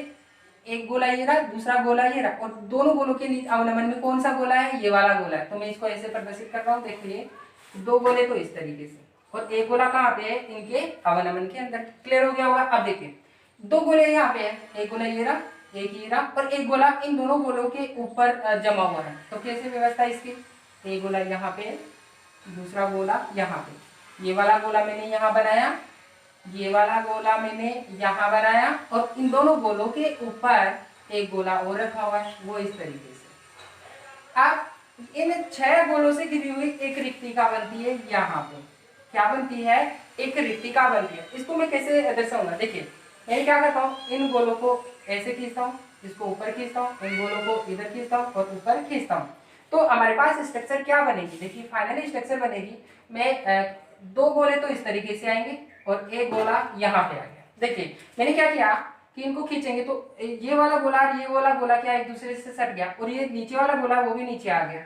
एक गोला ये रहा, दूसरा गोला ये रहा, और दोनों गोलों के अवनमन में कौन सा गोला है, ये वाला गोला है। तो मैं इसको ऐसे प्रदर्शित कर रहा हूँ। देखिए 2 गोले तो इस तरीके से, और एक गोला कहाँ पे है, इनके अवनमन के अंदर। क्लियर हो गया होगा। अब देखिए 2 गोले यहाँ पे है, एक गोला ये रहा, एक ये रहा, और एक गोला इन दोनों गोलों के ऊपर जमा हुआ है। तो कैसे व्यवस्था इसकी, एक गोला यहाँ पे, दूसरा गोला यहाँ पे, ये वाला गोला मैंने यहाँ बनाया, ये वाला गोला मैंने यहाँ बनाया, और इन दोनों गोलों के ऊपर एक गोला और रखा हुआ है, वो इस तरीके से। अब इन 6 गोलों से घिरी हुई एक रिक्तिका बनती है। यहाँ पे क्या बनती है, एक रिक्तिका बनती है। इसको मैं कैसे दर्शाऊंगा, देखिए मैं क्या करता हूँ, इन गोलों को ऐसे खींचता हूँ, इसको ऊपर खींचता हूँ, इन गोलों को इधर खींचता हूँ और ऊपर खींचता हूँ। तो हमारे पास स्ट्रक्चर क्या बनेगी, देखिए फाइनली स्ट्रक्चर बनेगी। मैं 2 गोले तो इस तरीके से आएंगे और एक गोला यहाँ पे आ गया। देखिए मैंने क्या किया कि इनको खींचेंगे तो ये वाला गोला और ये वाला गोला क्या एक दूसरे से सट गया, और ये नीचे वाला गोला वो भी नीचे आ गया।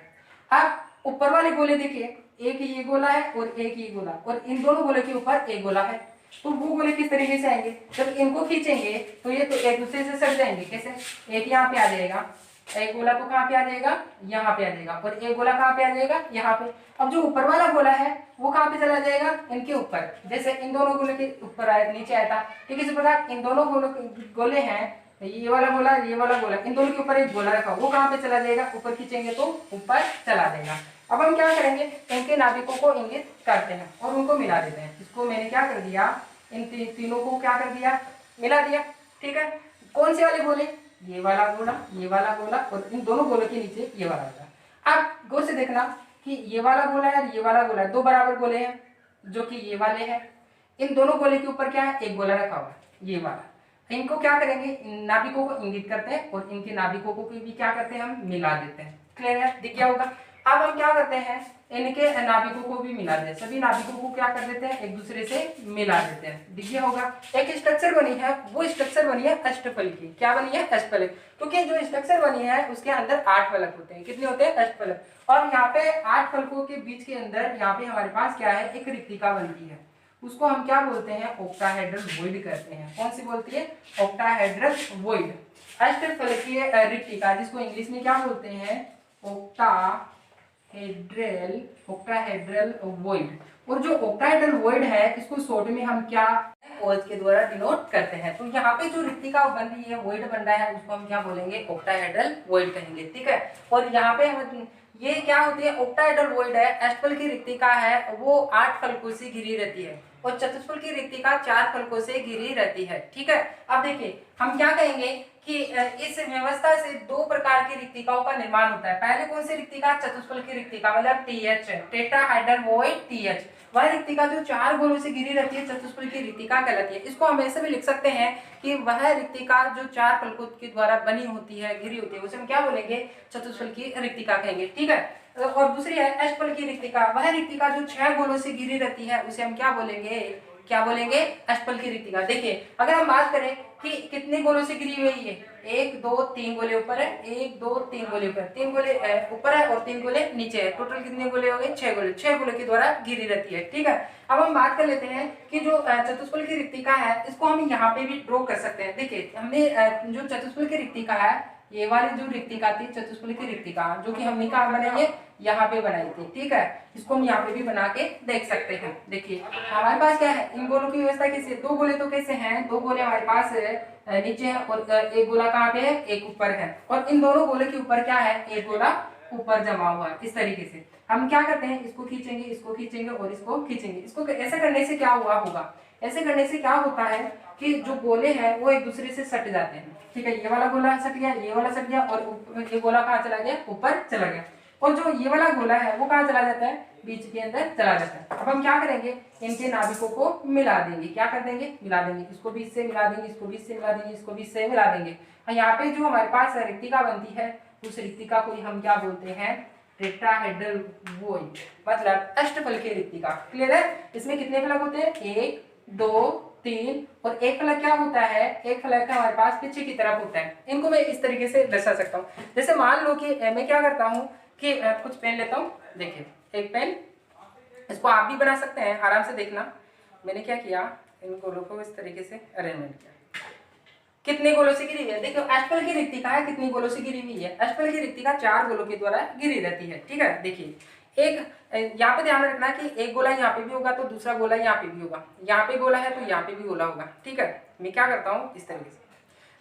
अब ऊपर वाले गोले देखिए, एक ये गोला है और एक ये गोला, और इन दोनों गोले के ऊपर एक गोला है। तो वो गोले किस तरीके से आएंगे, जब इनको खींचेंगे तो ये तो एक दूसरे से सट जाएंगे। कैसे, एक यहाँ पे आ जाएगा, एक गोला तो कहाँ पे आ जाएगा, यहाँ पे आ जाएगा, और एक गोला कहाँ पे आ जाएगा, यहाँ पे। अब जो ऊपर वाला गोला है वो कहाँ पे चला जाएगा, इनके ऊपर। जैसे इन दोनों गोले के ऊपर आया, नीचे आया था, ठीक है। इसी प्रकार इन दोनों गोले हैं, ये वाला गोला, ये वाला गोला, इन दोनों के ऊपर एक गोला रखा, वो कहाँ पे चला जाएगा, ऊपर खींचेंगे तो ऊपर चला जाएगा। अब हम क्या करेंगे, इनके नाभिकों को इंगित करते हैं और उनको मिला देते हैं। इसको मैंने क्या कर दिया, इन तीनों को क्या कर दिया, मिला दिया, ठीक है। कौन से वाले गोले, ये वाला गोला, ये वाला गोला, और इन दोनों गोलों के नीचे ये वाला गोला। अब गौर से देखना कि ये वाला गोला है और ये वाला गोला है, 2 बराबर गोले हैं जो कि ये वाले हैं। इन दोनों गोले के ऊपर क्या है, एक गोला रखा हुआ है, ये वाला। इनको क्या करेंगे, नाभिकों को इंगित करते हैं और इनके नाभिकों को भी क्या करते हैं, हम मिला देते हैं। क्लियर है, दिख गया होगा। अब हम क्या करते हैं, इनके नाभिकों को भी मिला देते हैं, सभी नाभिकों को क्या कर देते हैं, एक दूसरे से मिला देते हैं। दिख गया होगा, एक स्ट्रक्चर बनी है, वो स्ट्रक्चर बनी है अष्टफल की। क्या बनी है, अष्टफल। क्योंकि जो स्ट्रक्चर बनी है उसके अंदर 8 फलक होते हैं। कितने होते हैं, अष्टफलक। और यहाँ पे 8 फलकों के बीच के अंदर यहाँ पे हमारे पास क्या है, एक रिक्तिका बनती है। उसको हम क्या बोलते हैं, ऑक्टाहेड्रल वॉइड कहते हैं। कौन सी बोलती है, ऑक्टाहेड्रल वॉइड। अष्टफलकीय रिक्तिका, जिसको इंग्लिश में क्या बोलते हैं, ऑक्टाहेड्रल वॉइड। और जो ऑक्टाहेड्रल वॉइड है, इसको शॉर्ट में हम क्या OH के द्वारा डिनोट करते हैं। तो यहाँ पे जो रिक्तिका बन रही है, वॉइड बन रहा है, उसको हम क्या बोलेंगे, ऑक्टाहेड्रल वॉइड कहेंगे। ठीक है, और यहाँ पे हम ये क्या होती है, ऑक्टाहेड्रल वॉइड है, अष्टफल की रिक्तिका है, वो 8 फलकों से घिरी रहती है और चतुष्फल की रिक्तिका 4 फलकों से घिरी रहती है। ठीक है, अब देखिए हम क्या कहेंगे कि इस व्यवस्था से 2 प्रकार की रिक्तिकाओं का निर्माण होता है। पहले कौन सी रिक्तिका, चतुष्फल की रिक्तिका, मतलब TH, टेट्राहेड्रल वॉइड TH। वह रिक्तिका जो 4 गोलों से घिरी रहती है, चतुष्फल की रिक्तिका कहलाती है। इसको हम ऐसे भी लिख सकते हैं कि वह रिक्तिका जो 4 फलकों के द्वारा बनी होती है, घिरी होती है, उसे हम क्या बोलेंगे, चतुष्फल की रिक्तिका कहेंगे। ठीक है, और दूसरी है अष्टफल की रिक्तिका। वह रिक्तिका जो 6 गोलों से घिरी रहती है, उसे हम क्या बोलेंगे, क्या बोलेंगे, अष्टफल की रिक्तिका। देखिए अगर हम बात करें कि कितने गोलों से घिरी हुई है, 1 2 3 गोले ऊपर है, 1 2 3 गोले ऊपर, 3 गोले ऊपर है और 3 गोले नीचे है। टोटल कितने गोले हो गए, 6 गोले, 6 गोले के द्वारा घिरी रहती है। ठीक है, अब हम बात कर लेते हैं कि जो चतुष्फल की रिक्तिका है, इसको हम यहाँ पे भी ड्रॉ कर सकते हैं। देखिए हमने जो चतुष्फल की रिक्तिका है, ये वाली जो रिक्तिका थी चतुष्फल की रिक्तिका, जो कि हमने कहाँ बनाई है, यहाँ पे बनाई थी। ठीक है, इसको हम यहाँ पे भी बना के देख सकते हैं। देखिए हमारे पास क्या है, इन गोलों की व्यवस्था कैसे, 2 गोले तो कैसे हैं, 2 गोले हमारे पास नीचे है और एक गोला कहाँ पे है, एक ऊपर है। और इन दोनों गोले के ऊपर क्या है, एक गोला ऊपर जमा हुआ है। इस तरीके से हम क्या करते हैं, इसको खींचेंगे, इसको खींचेंगे और इसको खींचेंगे। इसको ऐसे करने से क्या हुआ होगा, ऐसे करने से क्या होता है कि जो गोले हैं वो एक दूसरे से सट जाते हैं। ठीक है, ये वाला गोला सट गया, ये वाला सट गया और ये गोला कहाँ चला गया, ऊपर चला गया। और जो ये वाला गोला है वो कहाँ चला जाता है, बीच के अंदर चला जाता है। अब हम क्या करेंगे, इनके नाभिकों को मिला देंगे। क्या कर देंगे, मिला देंगे। इसको बीच से मिला देंगे, इसको बीच से मिला देंगे, इसको बीच से मिला देंगे। यहाँ पे जो हमारे पास रिक्तिका बनती है, उस रिक्तिका को हम क्या बोलते हैं, टेट्राहेड्रल वॉइड, मतलब अष्टफल की रिक्तिका। क्लियर है, इसमें कितने फलक होते हैं, 1 2 3 और एक फलक क्या होता है, एक फलक हमारे पास पीछे की तरफ होता है। इनको मैं इस तरीके से दर्शा सकता हूँ। जैसे मान लो कि मैं क्या करता हूँ कि कुछ पेन लेता हूँ। देखिए एक पेन, इसको आप भी बना सकते हैं, आराम से देखना। मैंने क्या किया, इन गोलों को इस तरीके से अरेंजमेंट किया। कितने गोलों से घिरी हुई है, देखो अष्टफल की रिक्तिका है, कितनी गोलों से घिरी हुई है, अष्टफल की रिक्तिका 4 गोलों के द्वारा घिरी रहती है। ठीक है, देखिए एक यहाँ पे ध्यान रखना कि एक गोला यहाँ पे भी होगा तो दूसरा गोला यहाँ पे भी होगा, यहाँ पे गोला है तो यहाँ पे भी गोला होगा। ठीक है, मैं क्या करता हूँ इस तरीके से,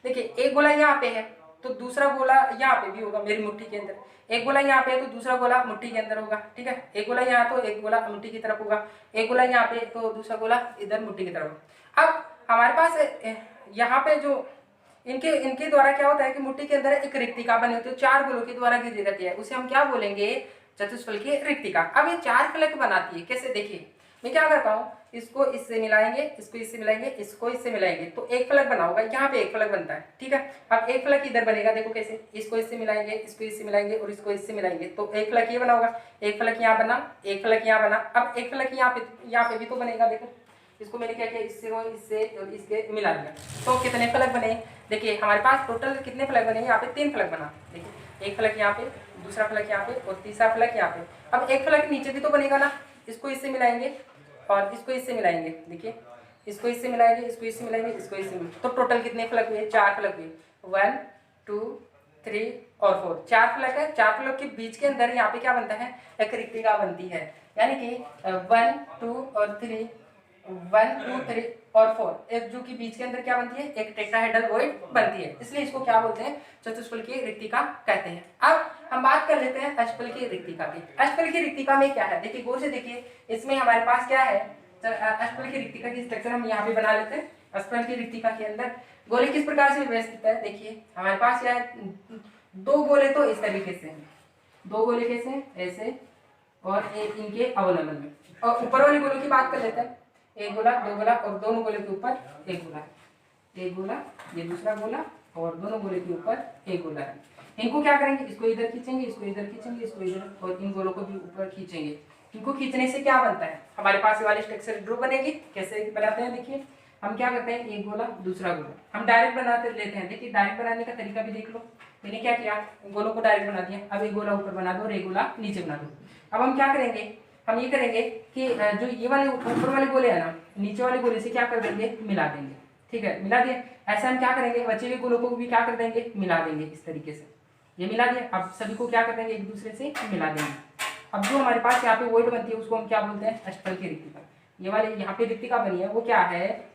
देखिए एक गोला यहाँ पे है तो दूसरा गोला यहाँ पे भी होगा मेरी मुट्ठी के अंदर, एक गोला यहाँ पे है तो दूसरा गोला मुट्ठी के अंदर होगा। ठीक है, एक गोला यहाँ तो एक गोला मुट्ठी की तरफ होगा, एक गोला यहाँ पे तो दूसरा गोला इधर मुट्ठी की तरफ होगा। अब हमारे पास यहाँ पे जो इनके द्वारा क्या होता है कि मुट्ठी के अंदर एक रिक्तिका बनी होती है, 4 गोलों के द्वारा घिरी रहती है, उसे हम क्या बोलेंगे, चतुष्फल की रिक्तिका। अब ये 4 फलक बनाती है, कैसे, देखिए मैं क्या करता हूँ, इसको इससे मिलाएंगे, इसको इससे मिलाएंगे, इसको इससे मिलाएंगे तो एक फलक बना होगा, यहाँ पे एक फलक बनता है। ठीक है, अब एक फलक इधर बनेगा, देखो कैसे, इसको इससे मिलाएंगे, इसको इससे मिलाएंगे और इसको इससे मिलाएंगे तो एक फलक ये बना होगा, एक फलक यहाँ बना, एक फलक यहाँ बना। अब एक फलक यहाँ पे भी तो बनेगा, देखो इसको मैंने क्या किया, इससे और इससे और इसके मिला दिया तो कितने फलक बने, देखिए हमारे पास टोटल कितने फलक बने, यहाँ पे 3 फलक बना। देखिए एक फलक यहाँ पे, दूसरा फलक यहाँ पे और तीसरा फलक यहाँ पे। अब एक फलक नीचे भी तो बनेगा ना, इसको इससे मिलाएंगे और इसको इससे मिलाएंगे, देखिए इसको इससे मिलाएंगे, इसको इससे मिलाएंगे, इसको इससे मिलाएंगे तो टोटल कितने फलक हुए, 4 फलक हुए, 1 2 3 और 4, 4 फलक है। 4 फलक के बीच के अंदर यहाँ पे क्या बनता है, एक रिक्तिका बनती है, यानी कि 1 2 और 3, 1 2 3 और 4, एक जो कि बीच के अंदर क्या बनती है, एक टेट्राहेड्रल वॉइड बनती है, इसलिए इसको क्या बोलते हैं, चतुष्फल की रिक्तिका कहते हैं। अब हम बात कर लेते हैं अष्टफल की रिक्तिका की। अष्टफल की रिक्तिका में क्या है, देखिए गौर से देखिए, इसमें हमारे पास क्या है, अष्टफल की रिक्तिका की स्ट्रक्चर हम यहाँ पे बना लेते हैं। अष्टफल की रिक्तिका के अंदर गोले किस प्रकार से व्यवस्थित है, देखिए हमारे पास क्या है, 2 गोले तो इस तरीके से हैं, 2 गोले कैसे, ऐसे और एक इनके अवलंबन में। और ऊपर वाले गोलों की बात कर लेते हैं, एक गोला, 2 गोला और दोनों गोले के ऊपर एक गोला। एक गोला, ये दूसरा गोला और दोनों गोले के ऊपर एक गोला है। इनको क्या करेंगे, इसको इधर खींचेंगे, इसको इधर खींचेंगे, इसको इधर, और इन गोलों को भी ऊपर खींचेंगे। इनको खींचने से क्या बनता है, हमारे पास ये वाली स्ट्रक्चर ड्रॉ बनेगी। कैसे बनाते हैं देखिए, हम क्या करते हैं, एक गोला दूसरा गोला हम डायरेक्ट बनाते लेते हैं। देखिए डायरेक्ट बनाने का तरीका भी देख लो। मैंने क्या किया, गोलों को डायरेक्ट बना दिया। अब एक गोला ऊपर बना दो और एक गोला नीचे बना दो। अब हम क्या करेंगे, हम ये करेंगे कि जो ये वाले ऊपर वाले गोले है ना, नीचे वाले गोले से क्या कर देंगे, मिला देंगे। ठीक है, मिला दिए। ऐसा हम क्या करेंगे, बचे हुए गोलों को भी क्या कर देंगे, मिला देंगे इस तरीके से। ये मिला दिया। अब सभी को क्या कर देंगे, एक दूसरे से मिला देंगे। अब जो हमारे पास यहाँ पे वोइड बनती है उसको हम क्या बोलते हैं, अष्टफल की रिक्तिका। ये वाले यहाँ पे रिक्तिका बनी है वो क्या है,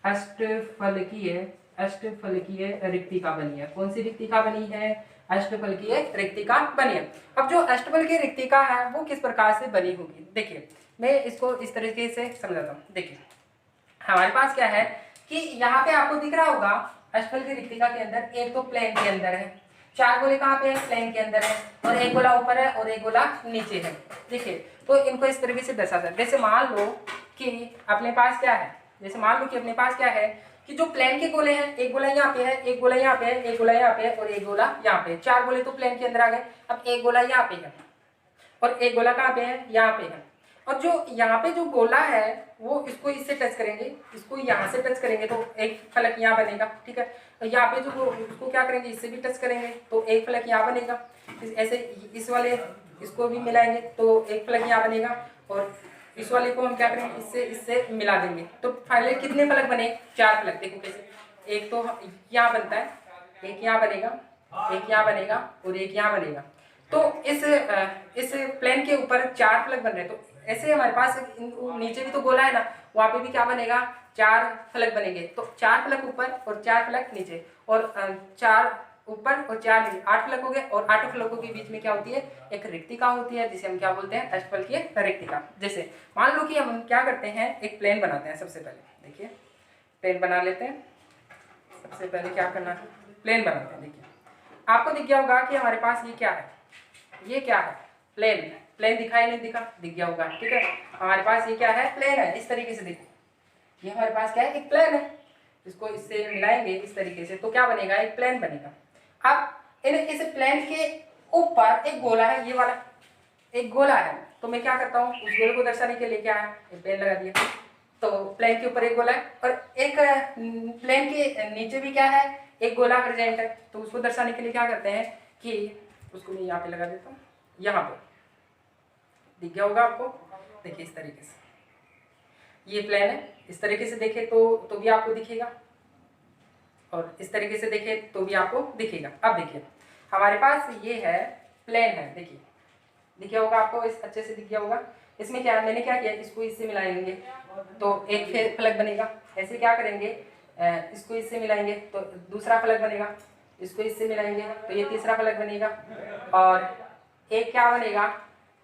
अष्टफलकीय रिक्तिका बनी है। कौन सी रिक्तिका बनी है, अष्टफलकीय रिक्तिका बनी है। अब जो अष्टफलकीय रिक्तिका है वो किस प्रकार से बनी होगी, देखिए मैं इसको इस तरीके से समझाता हूँ। देखिए हमारे पास क्या है कि यहाँ पे आपको दिख रहा होगा अष्टफलकीय रिक्तिका के अंदर एक तो प्लेन के अंदर है, चार गोले कहाँ पे है, प्लेन के अंदर है, और एक गोला ऊपर है और एक गोला नीचे है। देखिए तो इनको इस तरीके से दर्शा सकते। जैसे मान लो कि अपने पास क्या है, जैसे मान लो कि अपने पास क्या है कि जो प्लेन के गोले हैं, एक गोला यहाँ पे है, एक गोला यहाँ पे है, एक गोला यहाँ पे है और एक गोला यहाँ पे है। चार गोले तो प्लेन के अंदर आ गए। अब एक गोला यहाँ पे है और एक गोला कहाँ पे है, यहाँ पे है। और जो यहाँ पे जो गोला है वो इसको इससे टच करेंगे, इसको यहाँ से टच करेंगे तो एक फलक यहाँ बनेगा। ठीक है, और यहाँ पे जो उसको क्या करेंगे, इससे भी टच करेंगे तो एक फलक यहाँ बनेगा। ऐसे इस वाले इसको भी मिलाएंगे तो एक फलक यहाँ बनेगा, और इस वाले को हम क्या करेंगे, इससे इससे मिला देंगे तो फाइनली कितने फलक बने, चार फलक। देखो कैसे, एक तो यहाँ बनता है, एक यहाँ बनेगा, एक यहाँ बनेगा और एक यहाँ बनेगा। तो इस प्लेन के ऊपर चार फलक बन रहे हैं। तो ऐसे हमारे पास नीचे भी तो गोला है ना, वहाँ पे भी क्या बनेगा, चार फलक बनेंगे। तो चार फलक ऊपर और चार फलक नीचे, और चार ऊपर और चार नीचे, आठ फलक हो गए। और आठ फलकों के बीच में क्या होती है, एक रिक्तिका होती है जिसे हम क्या बोलते हैं, अष्टफलकीय रिक्तिका। जैसे मान लो कि हम क्या करते हैं, एक प्लेन बनाते हैं। सबसे पहले देखिए प्लेन बना लेते हैं। सबसे पहले क्या करना है, प्लेन बनाते हैं। देखिए आपको दिख गया होगा कि हमारे पास ये क्या है, ये क्या है, प्लेन। प्लेन दिखाई नहीं दिखा, दिख गया होगा। ठीक है, हमारे पास ये क्या है, प्लेन है। इस तरीके से देखो, ये हमारे पास क्या है, एक प्लेन है। इसको इससे मिलाएंगे इस तरीके से तो क्या बनेगा, एक प्लेन बनेगा। अब इस प्लेन के ऊपर एक गोला है, ये वाला एक गोला है। तो मैं क्या करता हूँ, उस गोले को दर्शाने के लिए क्या है, एक प्लेन लगा दिया। तो प्लेन के ऊपर एक गोला है और एक प्लेन के नीचे भी क्या है, एक गोला प्रेजेंट है। तो उसको दर्शाने के लिए क्या करते हैं कि उसको मैं यहाँ पे लगा देता हूँ, यहाँ पे दिख गया होगा आपको। देखिए इस तरीके से ये प्लेन है, इस तरीके से देखे तो भी आपको दिखेगा, और इस तरीके से देखे तो भी आपको दिखेगा। अब देखिए हमारे पास ये है प्लेन है, देखिए दिख गया होगा आपको, इस अच्छे से दिख गया होगा। इसमें क्या मैंने क्या किया, इसको इससे मिलाएंगे तो एक फलक बनेगा। ऐसे क्या करेंगे, इसको इससे मिलाएंगे तो दूसरा फलक बनेगा, इसको इससे मिलाएंगे तो ये तीसरा फलक बनेगा, और एक क्या बनेगा,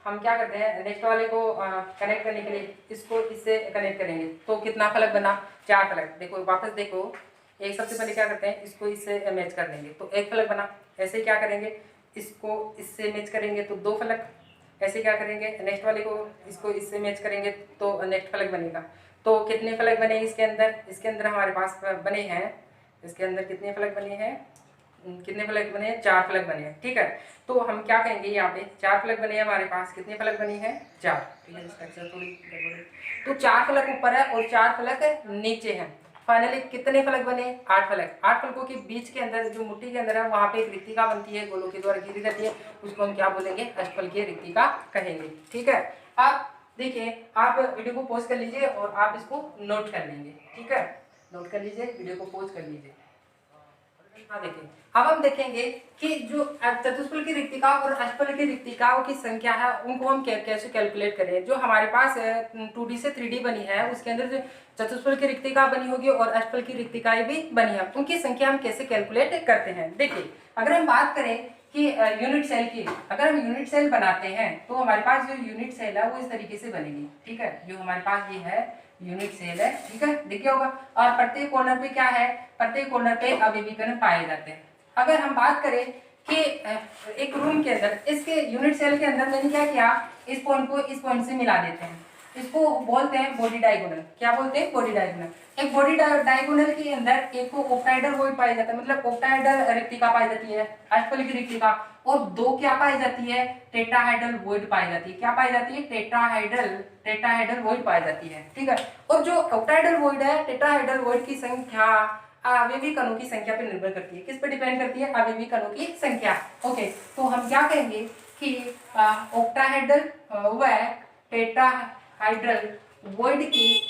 हम क्या करते हैं नेक्स्ट वाले को कनेक्ट करने के लिए इसको इससे कनेक्ट करेंगे तो कितना फलक बना, चार फलक। देखो वापस देखो, एक सबसे पहले क्या करते हैं, इसको इससे मैच कर देंगे तो एक फलक बना। ऐसे क्या करेंगे, इसको इससे मैच करेंगे तो दो फलक। ऐसे क्या करेंगे, नेक्स्ट वाले को इसको इससे मैच करेंगे तो नेक्स्ट फलक बनेगा। तो कितने फलक बने इसके अंदर हमारे पास बने हैं, इसके अंदर कितने फलक बने हैं, कितने फलक बने हैं, चार फलक बने हैं। ठीक है, तो हम क्या कहेंगे, यहाँ पे चार फलक बने हैं हमारे पास। कितने फलक बने हैं, चार। ठीक है, स्ट्रक्चर थोड़ी तो चार फलक ऊपर है और चार फलक नीचे हैं। फाइनली कितने फलक बने, आठ फलक। आठ फलकों के बीच के अंदर जो मुट्ठी के अंदर है वहाँ पे एक रिक्तिका बनती है, गोलों के द्वारा घिरी रहती है, उसको हम क्या बोलेंगे, अष्टफलकीय रिक्तिका कहेंगे। ठीक है, अब देखिए आप वीडियो को पॉज कर लीजिए और आप इसको नोट कर लेंगे। ठीक है, नोट कर लीजिए, वीडियो को पॉज कर लीजिए। हाँ देखिए, अब हम देखेंगे कि जो चतुष्फल की रिक्तिका और अष्टफल की रिक्तिकाओं की संख्या है उनको हम कैसे कैलकुलेट करें। जो हमारे पास 2D से 3D बनी है उसके अंदर जो चतुष्फल की रिक्तिका बनी होगी और अष्टफल की रिक्तिकाएं भी बनी है, उनकी संख्या हम कैसे कैलकुलेट करते हैं। देखिए अगर हम बात करें कि यूनिट सेल की, अगर हम यूनिट सेल बनाते हैं तो हमारे पास जो यूनिट सेल है वो इस तरीके से बनेगी। ठीक है, जो हमारे पास ये है यूनिट सेल है। ठीक है, देखिए होगा, और प्रत्येक कॉर्नर पे क्या है, प्रत्येक कॉर्नर पे अभिविकर्ण पाए जाते हैं। अगर हम बात करें कि एक रूम के अंदर इसके यूनिट सेल के अंदर मैंने क्या किया, इस पॉइंट को इस पॉइंट से मिला देते हैं। इसको बोलते हैं बॉडी डायगोनल। क्या बोलते हैं? Body diagonal. एक बॉडी डायगोनल के अंदर एक को ऑक्टाहेड्रल वॉइड पाया जाता है, मतलब ऑक्टाहेड्रल रिक्तिका पाई जाती है, अष्टफलकी रिक्तिका, और दो क्या पाई जाती है? टेट्राहेड्रल वॉइड पाई जाती है। क्या पाई जाती है? टेट्राहेड्रल वॉइड पाई जाती है। ठीक है। और जो ऑक्टाहेड्रल वॉइड है, टेट्राहेड्रल वॉइड की संख्या अवयवी कणों की संख्या पर निर्भर करती है। किस पर डिपेंड करती है? अवयवी कणों की संख्या। ओके, तो हम क्या कहेंगे कि ऑक्टाहेड्रल व टेट्राहाइड्रल वॉइड की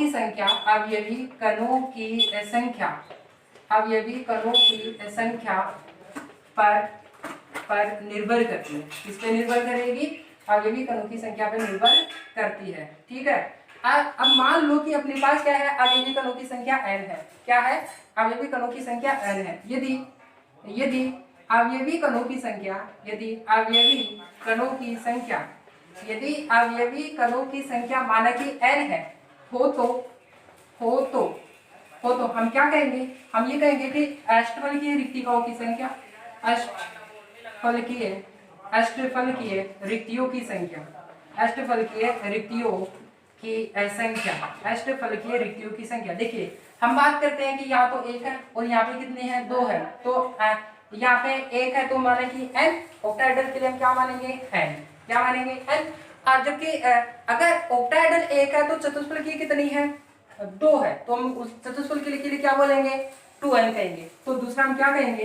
संख्या अवयवी कणों की संख्या पर निर्भर करती है। किस पे निर्भर करेगी? अवयवी कणों की संख्या पर निर्भर करती है। ठीक है। अब मान लो कि अपने पास क्या है? अवयवी कणों की संख्या n है। क्या है? अवयवी कणों की संख्या n है। यदि अवयवी कणों की संख्या माना कि n है, हो तो हम क्या कहेंगे? हम ये कहेंगे कि अष्टफलकीय रिक्तिकाओं की संख्या, अष्टफलकीय रिक्तियों की संख्या, देखिए हम बात करते हैं कि यहाँ तो एक है और यहाँ पे कितने हैं? दो है। तो यहाँ पे एक है तो माने कि n, ऑक्टाहेड्रल के लिए हम क्या मानेंगे? n। क्या मानेंगे? n। और जबकि अगर ऑक्टाहेड्रल एक है तो चतुष्फलकीय कितनी है? दो है। तो हम उस चतुष्फलकीय के लिए क्या बोलेंगे? 2n कहेंगे। तो दूसरा हम क्या कहेंगे?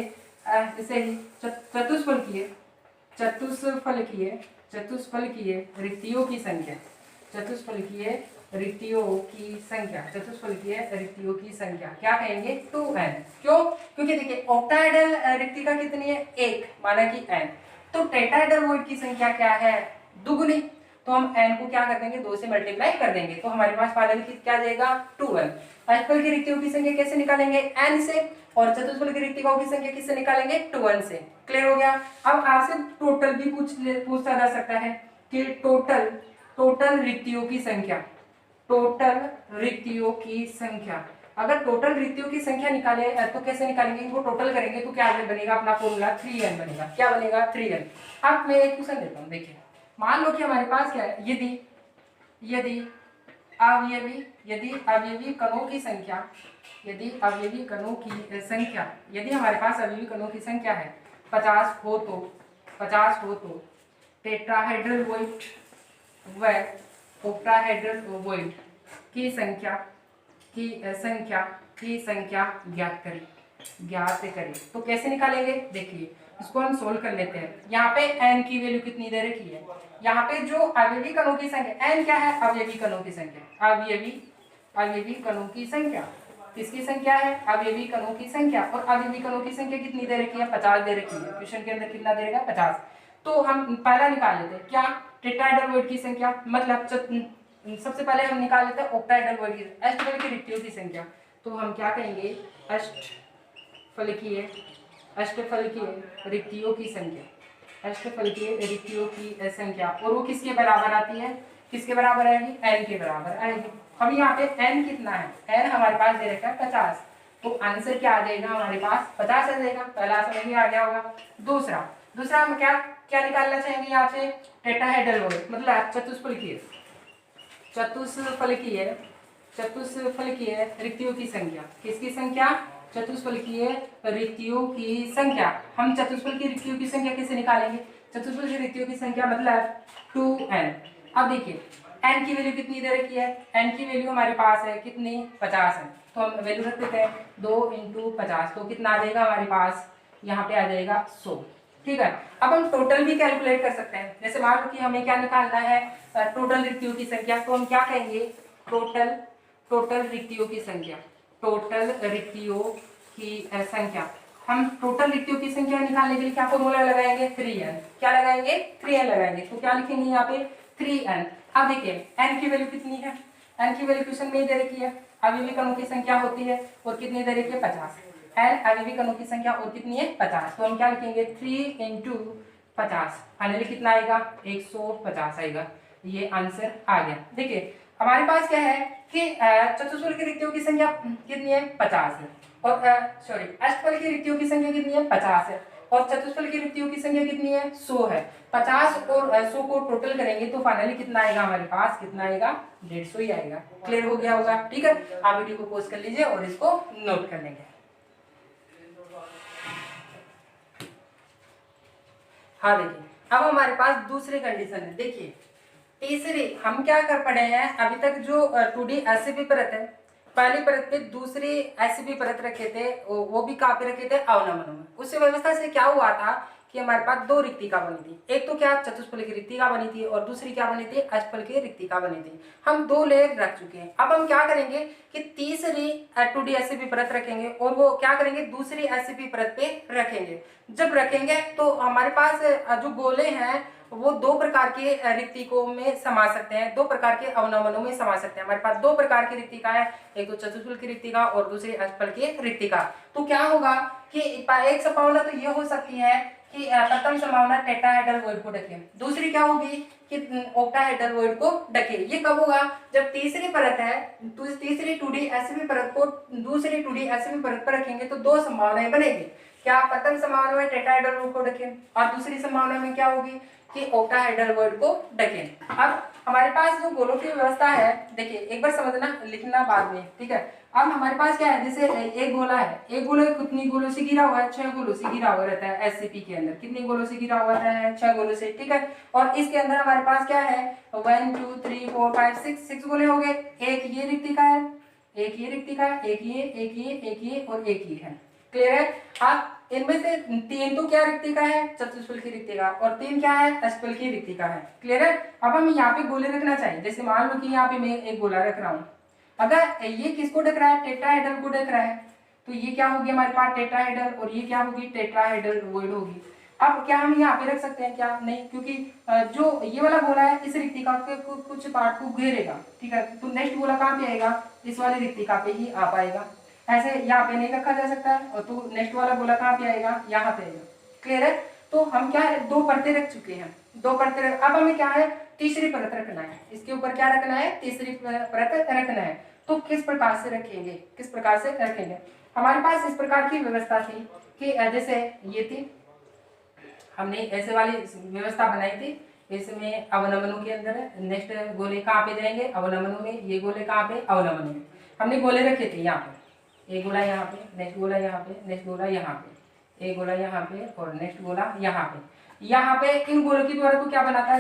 इसे ही चतुष्फलकीय रिक्तियों की संख्या क्या कहेंगे? 2n। क्यों? क्योंकि देखिए ऑक्टाहेड्रल रिक्तिका कितनी है? एक, माना कि n। तो टेट्राहेड्रल वॉइड की संख्या क्या है? दुगुनी। तो हम n को क्या कर देंगे? 2 से मल्टीप्लाई कर देंगे, तो हमारे पास फाइनल क्या आ जाएगा? 2n। अष्टफल की रिक्तियों की संख्या कैसे निकालेंगे? n से, और चतुष्फल की रिक्तिकाओं की संख्या किससे निकालेंगे? 2n से। क्लियर हो गया? अब आपसे टोटल भी पूछा जा सकता है कि टोटल रिक्तियों की संख्या, अगर टोटल रिक्तियों की संख्या निकाले तो कैसे निकालेंगे? इनको टोटल करेंगे तो क्या बनेगा? अपना फॉर्मूला 3n बनेगा। क्या बनेगा? 3n। अब मैं एक क्वेश्चन देता हूँ, देखिए मान लो कि हमारे पास क्या है? यदि अवयवी कणों की संख्या, यदि हमारे पास अवयवी कणों की संख्या है 50 हो तो टेट्राहेड्रल वॉइड व ऑक्टाहेड्रल वॉइड की संख्या ज्ञात करें। तो कैसे निकालेंगे? देखिए इसको हम सोल्व कर लेते हैं। यहाँ पे n की वैल्यू कितनी दे रखी है? यहाँ पे जो अवयवी कणों की संख्या, n क्या है? अवयवी कणों की संख्या। अवयवी कणों की संख्या किसकी संख्या है? अवयवी कणों की संख्या। और अवयवी कणों की संख्या कितनी दे रखी है? 50 दे रखी है। क्वेश्चन के अंदर कितना दे रखा है? 50। तो हम पहला निकाल लेते हैं क्या? टेट्राहेड्रल वॉइड की संख्या, मतलब सबसे पहले हम निकाल लेते हैं ऑक्टाहेड्रल वॉइड की, अष्टफल की रिक्तियों की संख्या। तो हम क्या कहेंगे? अष्टफलकीय रिक्तियों की संख्या, और वो किसके बराबर आती है? किसके बराबर आएगी? n के बराबर आएगी। अब यहाँ पे n कितना है? n हमारे पास दे रखा है 50। तो आंसर क्या आ जाएगा? हमारे पास 50 आ जाएगा। पहला समझ में आ गया होगा। दूसरा हम क्या निकालना चाहेंगे यहाँ से? टेट्राहेड्रल वॉइड, मतलब चतुष्फलकीय रिक्तियों की संख्या। किसकी संख्या? चतुष्फलकीय रिक्तियों की संख्या। हम चतुष्फल की रिक्तियों की संख्या कैसे निकालेंगे? चतुष्फल की रिक्तियों की संख्या मतलब 2n। अब देखिए n की वैल्यू कितनी दे रखी है? n की वैल्यू हमारे पास है कितनी? 50 है। तो हम वैल्यू रख देते हैं 2 × 50। तो कितना आ जाएगा हमारे पास? यहाँ पे आ जाएगा 100। ठीक है। अब हम टोटल भी कैलकुलेट कर सकते हैं। जैसे मान लो कि हमें क्या निकालना है? टोटल रिक्तियों की संख्या। तो हम क्या कहेंगे? टोटल रिक्तियों की संख्या। हम टोटल रिक्तियों की संख्या निकालने के लिए क्या फॉर्मूला लगाएंगे? 3n। क्या लगाएंगे? 3n लगाएंगे। तो क्या लिखेंगे यहाँ पे? 3n। अब देखिए n की वैल्यू कितनी है? n की वैल्यू क्वेश्चन में ही दे रखी है। अवयवी कणों की संख्या होती है और कितनी दे रखी है? 50। n अवयवी कणों की संख्या और कितनी है? 50। तो हम क्या लिखेंगे? 3 × 50। फाइनली कितना आएगा? 150 आएगा। ये आंसर आ गया। देखिए हमारे पास क्या है कि चतुष्फल की रिक्तियों की संख्या कितनी है? 50 है। और अष्टफल की रिक्तियों की संख्या कितनी है? 50 है। और चतुष्फल की रिक्तियों की संख्या कितनी है? 100 है। 50 और 100 को टोटल करेंगे तो फाइनली कितना आएगा हमारे पास? कितना आएगा? 150 ही आएगा। क्लियर हो गया होगा? ठीक है, आप वीडियो को पॉज कर लीजिए और इसको नोट कर लेंगे। हाँ देखिए, अब हमारे पास दूसरी कंडीशन है। देखिए तीसरी हम क्या कर पड़े हैं, अभी तक जो 2D एससीपी परत है, पहली परत पे दूसरी एससीपी परत रखे थे, वो भी कहाँ पे रखे थे? अवनमनों में। उस व्यवस्था से क्या हुआ था कि हमारे पास दो रिक्तिका बनी थी। एक तो क्या चतुष्फल की रिक्तिका बनी थी और दूसरी क्या बनी थी? अष्टफल की रिक्तिका बनी थी। हम दो लेयर रख चुके हैं। अब हम क्या करेंगे कि तीसरी 2D एससीपी परत रखेंगे और वो क्या करेंगे? दूसरी एससीपी परत पे रखेंगे। जब रखेंगे तो हमारे पास जो गोले हैं वो दो प्रकार के रिक्तिकों में समा सकते हैं, दो प्रकार के अवनमनों में समा सकते हैं। हमारे पास दो प्रकार की रिक्तिका है, एक तो चतुष्फल की रिक्तिका और दूसरी अष्टफल की रिक्तिका। तो क्या होगा कि एक संभावना तो ये हो सकती है कि प्रथम संभावना टेट्राहेड्रल वॉइड को ढके, दूसरी क्या होगी कि ऑक्टाहेड्रल वॉइड को ढके। ये कब होगा? जब तीसरी परत है, तीसरी 2D एससीपी परत को दूसरी 2D एससीपी परत पर रखेंगे तो दो संभावनाएं बनेगी। क्या? प्रथम संभावना में टेट्राहेड्रल वॉइड को ढके और दूसरी संभावना में क्या होगी कि ऑक्टाहेड्रल वॉइड को ढके। अब हमारे पास जो गोलों की व्यवस्था है, देखिए एक बार समझना, लिखना बाद में, ठीक है। अब हमारे पास क्या है, जैसे एक गोला है, एक गोला कितनी गोलों से घिरा हुआ है? 6 गोलों से घिरा हुआ रहता है। एससीपी के अंदर कितनी गोलों से घिरा हुआ है? 6 गोलों से, ठीक है। और इसके अंदर हमारे पास क्या है? 1 2 3 4 5 6 गोले हो गए। एक ये रिक्तिका है, एक ये रिक्तिका है, एक ये, एक ये, एक ये और एक ये है। क्लियर है? आप इनमें से 3 तो क्या रिक्तिका है? चतुष्फल की रिक्तिका, और 3 क्या है? अष्टफल की रिक्तिका है। क्लियर है? अब हमें यहाँ पे गोले रखना चाहिए। जैसे मान लो कि यहाँ पे मैं एक गोला रख रहा हूँ, अगर ये किसको ढक रहा है? टेट्राहेड्रल को ढक रहा है, तो ये क्या होगी हमारे पास? टेट्राहेड्रल, और ये क्या होगी? टेट्राहेड्रल वॉइड होगी। अब क्या हम यहाँ पे रख सकते हैं? क्या नहीं, क्योंकि जो ये वाला गोला है इस रिक्तिका के कुछ पार्ट को घेरेगा, ठीक है। तो नेक्स्ट गोला कहाँ पे आएगा? इस वाली रिक्तिका पे ही आ पाएगा। ऐसे यहाँ पे नहीं रखा जा सकता है, और तो नेक्स्ट वाला गोला कहाँ पे आएगा? यहाँ पे आएगा। क्लियर है? तो हम क्या है, दो परतें रख चुके हैं, दो परतें रख, अब हमें क्या है? तीसरी परत रखना है। इसके ऊपर क्या रखना है? तीसरी परत रखना है। तो किस प्रकार से रखेंगे? किस प्रकार से रखेंगे? हमारे पास इस प्रकार की व्यवस्था थी कि जैसे ये थी, हमने ऐसे वाली व्यवस्था बनाई थी। इसमें अवनमनों के अंदर नेक्स्ट गोले कहाँ पे जाएंगे? अवनमनों में। ये गोले कहाँ पे? अवनमनों में। हमने गोले रखे थे यहाँ पे, एक गोला यहाँ पे, नेक्स्ट गोला यहाँ पे, नेक्स्ट गोला यहाँ पे, एक गोला यहाँ पे और नेक्स्ट गोला यहाँ पे। यहाँ पे इन गोलों के द्वारा तो क्या बना था?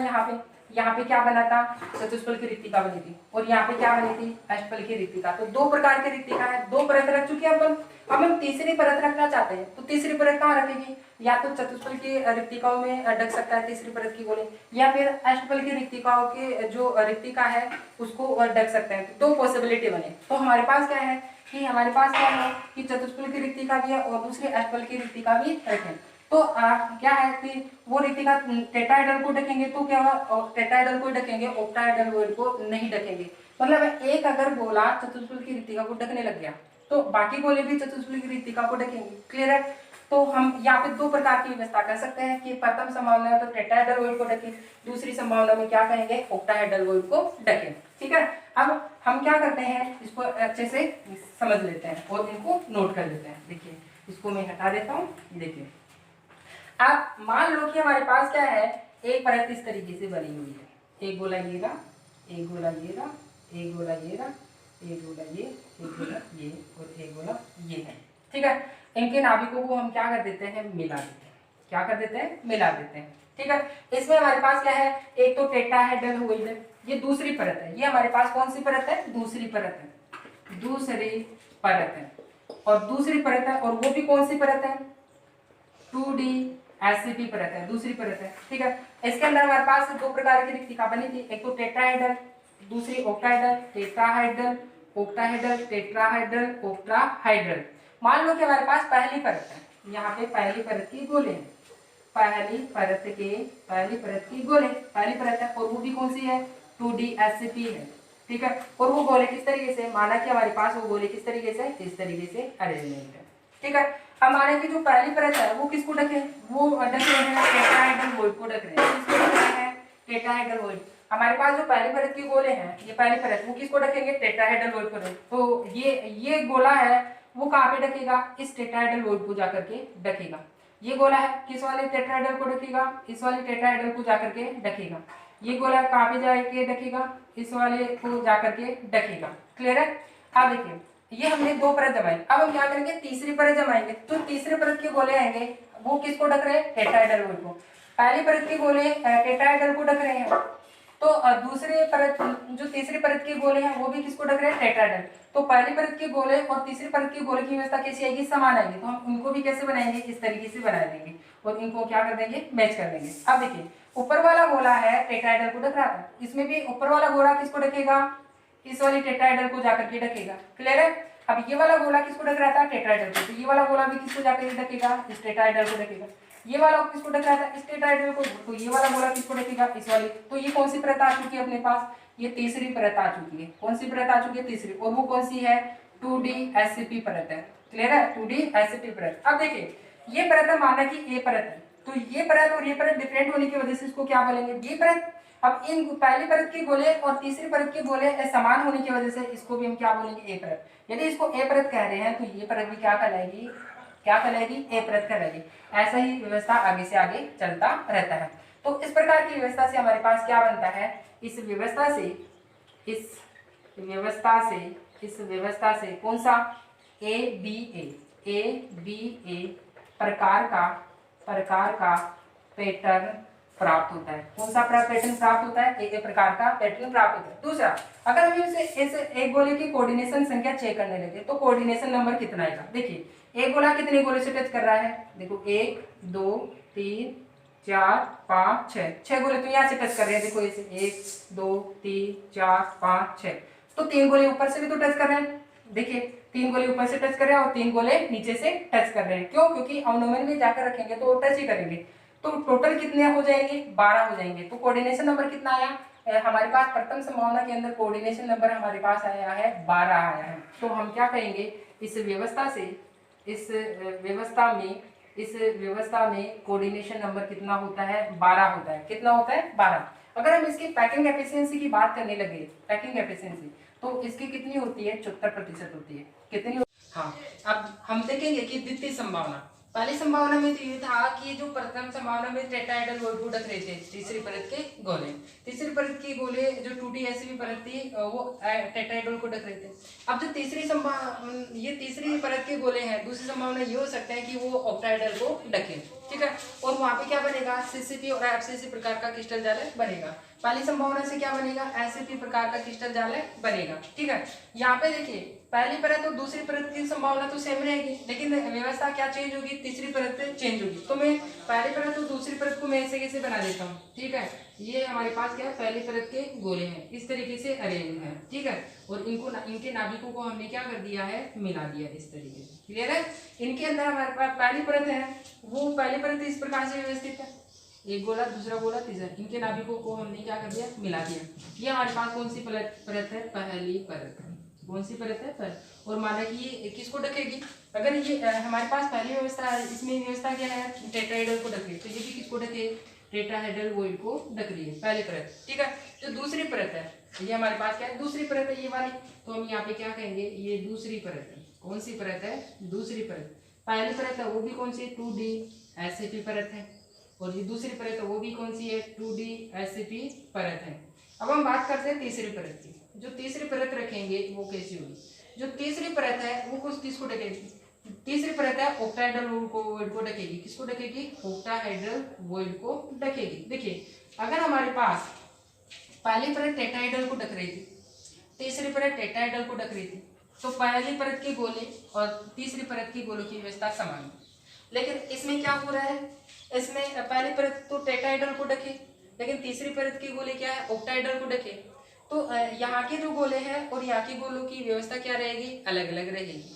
यहाँ पे क्या बना था? चतुष्फल की रिक्तिका बनी थी, और यहाँ पे क्या बनी थी? अष्टफल की रिक्तिका। तो दो प्रकार की रिक्तिका है, दो परत रख चुके हैं अपन। अब हम तीसरी परत रखना चाहते हैं, तो तीसरी परत कहाँ रखेगी? या तो चतुष्फल की रिक्तिकाओं में ढक सकता है तीसरी परत की गोले, या फिर अष्टफल की रिक्तिकाओं के जो रिक्तिका है उसको ढक सकते हैं। तो दो पॉसिबिलिटी बने। तो हमारे पास क्या है कि हमारे पास क्या है कि चतुष्फल की रिक्तिका भी है और दूसरी अष्टफल की रिक्तिका भी रखें। तो क्या है कि वो रिक्तिका टेट्राहेड्रल को ढकेंगे तो क्या होगा? टेट्राहेड्रल को ढकेंगे, ऑक्टाहेड्रल वॉइड को नहीं ढकेंगे। मतलब एक अगर गोला चतुष्फल की रिक्तिका को ढकने लग गया तो बाकी गोले भी चतुष्फल की रिक्तिका को ढकेंगे। क्लियर है? तो हम यहाँ पे दो प्रकार की व्यवस्था कर सकते हैं कि प्रथम संभावना में तो टेट्राहेड्रल वॉइड को ढके, दूसरी संभावना में क्या कहेंगे? ऑक्टाहेड्रल वॉइड को ढके। ठीक है, अब हम क्या करते हैं, इसको अच्छे से समझ लेते हैं और इनको नोट कर लेते हैं। देखिए इसको मैं हटा देता हूँ। देखिए अब मान लो कि हमारे पास क्या है, एक परत इस तरीके से बनी हुई है। एक गोला ये रहा, एक गोला ये रहा, एक गोला ये रहा, एक गोला ये, एक गोला ये और एक गोला ये है। ठीक है, इनके नाभिकों को हम क्या कर देते हैं? मिला देते हैं। क्या कर देते हैं? मिला देते हैं। ठीक है, इसमें हमारे पास क्या है? एक तो टेट्राहेड्रल वॉइड है, ये दूसरी परत है। ये हमारे पास कौन सी परत है? दूसरी परत है, दूसरी परत है। और दूसरी परत है, और वो भी कौन सी परत है? 2D एससीपी परत है, दूसरी परत है। ठीक है, इसके अंदर हमारे पास दो प्रकार की रिक्तिका बनी थी, एक तो टेट्राहेड्रल, दूसरी octahedral. Tetrahedral, octahedral, tetrahedral, octahedral. मान लो कि हमारे पास पहली परत है, यहाँ पे पहली परत की गोले हैं, पहली परत की गोले, पहली परत है, और वो भी कौन सी है? 2D एससीपी है। ठीक है, और वो गोले किस तरीके से, माना कि हमारे पास वो गोले किस तरीके से, इस तरीके से अरेंजमेंट है। ठीक है, अब माने कि जो पहली परत है वो किसको ढके? वो ढक रहे हैं टेट्राहेड्रल वॉइड को ढक रहे हैं। किसको ढक रहे हैं? Tetrahedral void. हमारे पास जो पहली परत की गोले हैं, ये पहली परत, वो किसको ढकेंगे? टेट्राहेड्रल वॉइड को। तो ये गोला है वो कहाँ पे ढकेगा? इस टेट्राहेड्रल वॉइड को जाकर के ढकेगा। ये गोला है किस वाले टेट्राहेड्रल को ढकेगा, इस वाले टेट्राहेड्रल को जाकर के ढकेगा। ये गोला कहाँ पे जाके ढकेगा, इस वाले को जाकर के ढकेगा। क्लियर है। अब देखिए ये हमने दो परत जमाई, अब हम क्या करेंगे तीसरी परत जमाएंगे। तो तीसरे परत के गोले आएंगे वो किसको ढक रहे हैं, टेट्राहेड्रल को। पहली परत के गोले टेट्राहेड्रल को ढक रहे हैं, तो दूसरे परत जो तीसरी परत के गोले हैं वो भी किसको ढक रहे हैं, टेट्राहेड्रल। तो पहली परत के गोले और तीसरी परत के गोले की व्यवस्था कैसी आएगी, समान आएगी। तो हम उनको भी कैसे बनाएंगे, इस तरीके से बना देंगे और इनको क्या कर देंगे, मैच कर देंगे। अब देखिए ऊपर वाला गोला है टेट्राहेड्रल को ढक रहा था, इसमें भी ऊपर वाला गोला किसको ढकेगा, इस वाली टेट्राहेड्रल को जाकर के ढकेगा। क्लियर है। अब ये वाला गोला किसको ढक रहा था, टेट्राहेड्रल को, तो ये वाला गोला भी किसको जाकर के ढकेगा, इस टेट्राहेड्रल को ढकेगा। ये वाला किसको ढक रहा था, इस टेट्राहेड्रल को, तो ये वाला गोला किसको ढकेगा, इस वाली। तो ये कौन सी परत आ चुकी है अपने पास, ये तीसरी परत आ चुकी है। कौन सी परत आ चुकी है, तीसरी। और वो कौन सी है, 2D SCP परत है। क्लियर है, 2D SCP परत। अब देखिए ये परत है, माना कि ए परत है, तो ये परत और ये परत डिफरेंट होने की वजह से इसको क्या बोलेंगे, बी परत। अब इन पहली परत के गोले और तीसरी परत के गोले समान होने की वजह से इसको भी हम क्या बोलेंगे, ए परत। यदि इसको ए परत कह रहे हैं तो ये परत भी क्या कहलाएगी, क्या कहलाएगी, ए परत कहलाएगी। ऐसा ही व्यवस्था आगे से आगे चलता रहता है। तो इस प्रकार की व्यवस्था से हमारे पास क्या बनता है, इस व्यवस्था से कौन सा, ए प्रकार का पैटर्न प्राप्त होता है। कौन सा पैटर्न प्राप्त होता है, ए प्रकार का पैटर्न प्राप्त होता है। दूसरा, अगर हम इस एक गोले की कोऑर्डिनेशन संख्या चेक करने लगे तो कोऑर्डिनेशन नंबर कितना आएगा। देखिए एक गोला कितने गोले से टच कर रहा है, देखो 1 2 3 4 5 6 गोले तो यहाँ से टच कर रहे हैं। देखो इसे 1 2 3 4 5 6, तो 3 गोले ऊपर से भी तो टच कर रहे हैं। देखिए 3 गोले ऊपर से टच कर रहे हैं और 3 गोले नीचे से टच कर रहे हैं। क्यों, क्योंकि अवनोमन में जाकर रखेंगे तो वो टच ही करेंगे। तो टोटल कितने हो जाएंगे, 12 हो जाएंगे। तो कोऑर्डिनेशन नंबर कितना आया, हमारे पास प्रथम संभावना के अंदर कोऑर्डिनेशन नंबर हमारे पास आया है 12 आया है। तो हम क्या कहेंगे, इस व्यवस्था में कोऑर्डिनेशन नंबर कितना होता है, 12 होता है। कितना होता है, 12। अगर हम इसकी पैकिंग एफिशिएंसी की बात करने लगे, पैकिंग एफिशिएंसी तो इसकी कितनी होती है, 74% होती है। कितनी, हाँ। अब हम देखेंगे कि द्वितीय संभावना, पहली संभावना में तो ये था कि जो प्रथम संभावना में टेट्राहेड्रल को ढक रहे थे तीसरी परत के गोले, तीसरी परत के गोले जो 2D SCP परत थी वो टेट्राहेड्रल को ढक रहे थे। अब जो ये तीसरी परत के गोले हैं, दूसरी संभावना ये हो सकता है कि वो ऑक्टाहेड्रल को ढके, ठीक है। और वहां पे क्या बनेगा, CCP और FCC प्रकार का क्रिस्टल जालक बनेगा। पहली संभावना से क्या बनेगा, SCP प्रकार का क्रिस्टल जालक बनेगा, ठीक है। यहाँ पे देखिए पहली परत और दूसरी परत की संभावना तो सेम रहेगी, लेकिन व्यवस्था क्या चेंज होगी, तीसरी परत चेंज होगी। तो मैं पहली परत और दूसरी परत को मैं ऐसे कैसे बना देता हूँ, ठीक है। ये हमारे पास क्या है, पहली परत के गोले हैं, इस तरीके से अरेंज है, ठीक है। और इनके नाभिकों को हमने क्या कर दिया है, मिला दिया इस तरीके से। क्लियर है। इनके अंदर हमारे पास पहली परत है, वो पहली परत इस प्रकार से व्यवस्थित है, एक गोला दूसरा गोला तीसरा, इनके नाभिकों को हमने क्या कर दिया, मिला दिया। ये हमारे पास कौन सी परत है, पहली परत। कौन सी परत है, पर। और माना कि ये किसको ढकेगी, अगर ये हमारे पास पहली व्यवस्था है, इसमें व्यवस्था क्या है, टेट्राहेड्रल को ढके, तो ये भी किसको ढके, टेट्राहेड्रल वॉइड को ढक रही है, पहली परत, ठीक है। जो दूसरी परत है, ये हमारे पास क्या है, दूसरी परत है ये वाली, तो हम यहाँ पे क्या कहेंगे, ये दूसरी परत है। कौन सी परत है, दूसरी परत। पहली परत है वो भी कौन सी है, 2D SCP परत है, और ये दूसरी परत है वो भी कौन सी है, 2D SCP परत है। अब हम बात करते हैं तीसरी परत की। जो तीसरी परत रखेंगे वो कैसी होगी, जो तीसरी परत है वो किसको ढकेगी, तीसरी परत है ऑक्टाहेड्रल वॉइड को ढकेगी। किसको ढकेगी, ऑक्टाहेड्रल वॉइड को ढकेगी। देखिए अगर हमारे पास पहली परत टेट्राहेड्रल को ढक रही थी, तीसरी परत टेट्राहेड्रल को ढक रही थी, तो पहली परत के गोले और तीसरी परत की गोलों की व्यवस्था समान है। लेकिन इसमें क्या हो रहा है, इसमें पहली परत तो टेट्राहेड्रल को ढके, लेकिन तीसरी परत के गोले क्या है, ऑक्टाहेड्रल को ढके। तो यहाँ के जो गोले हैं और यहाँ के गोलों की व्यवस्था क्या रहेगी, अलग अलग रहेगी।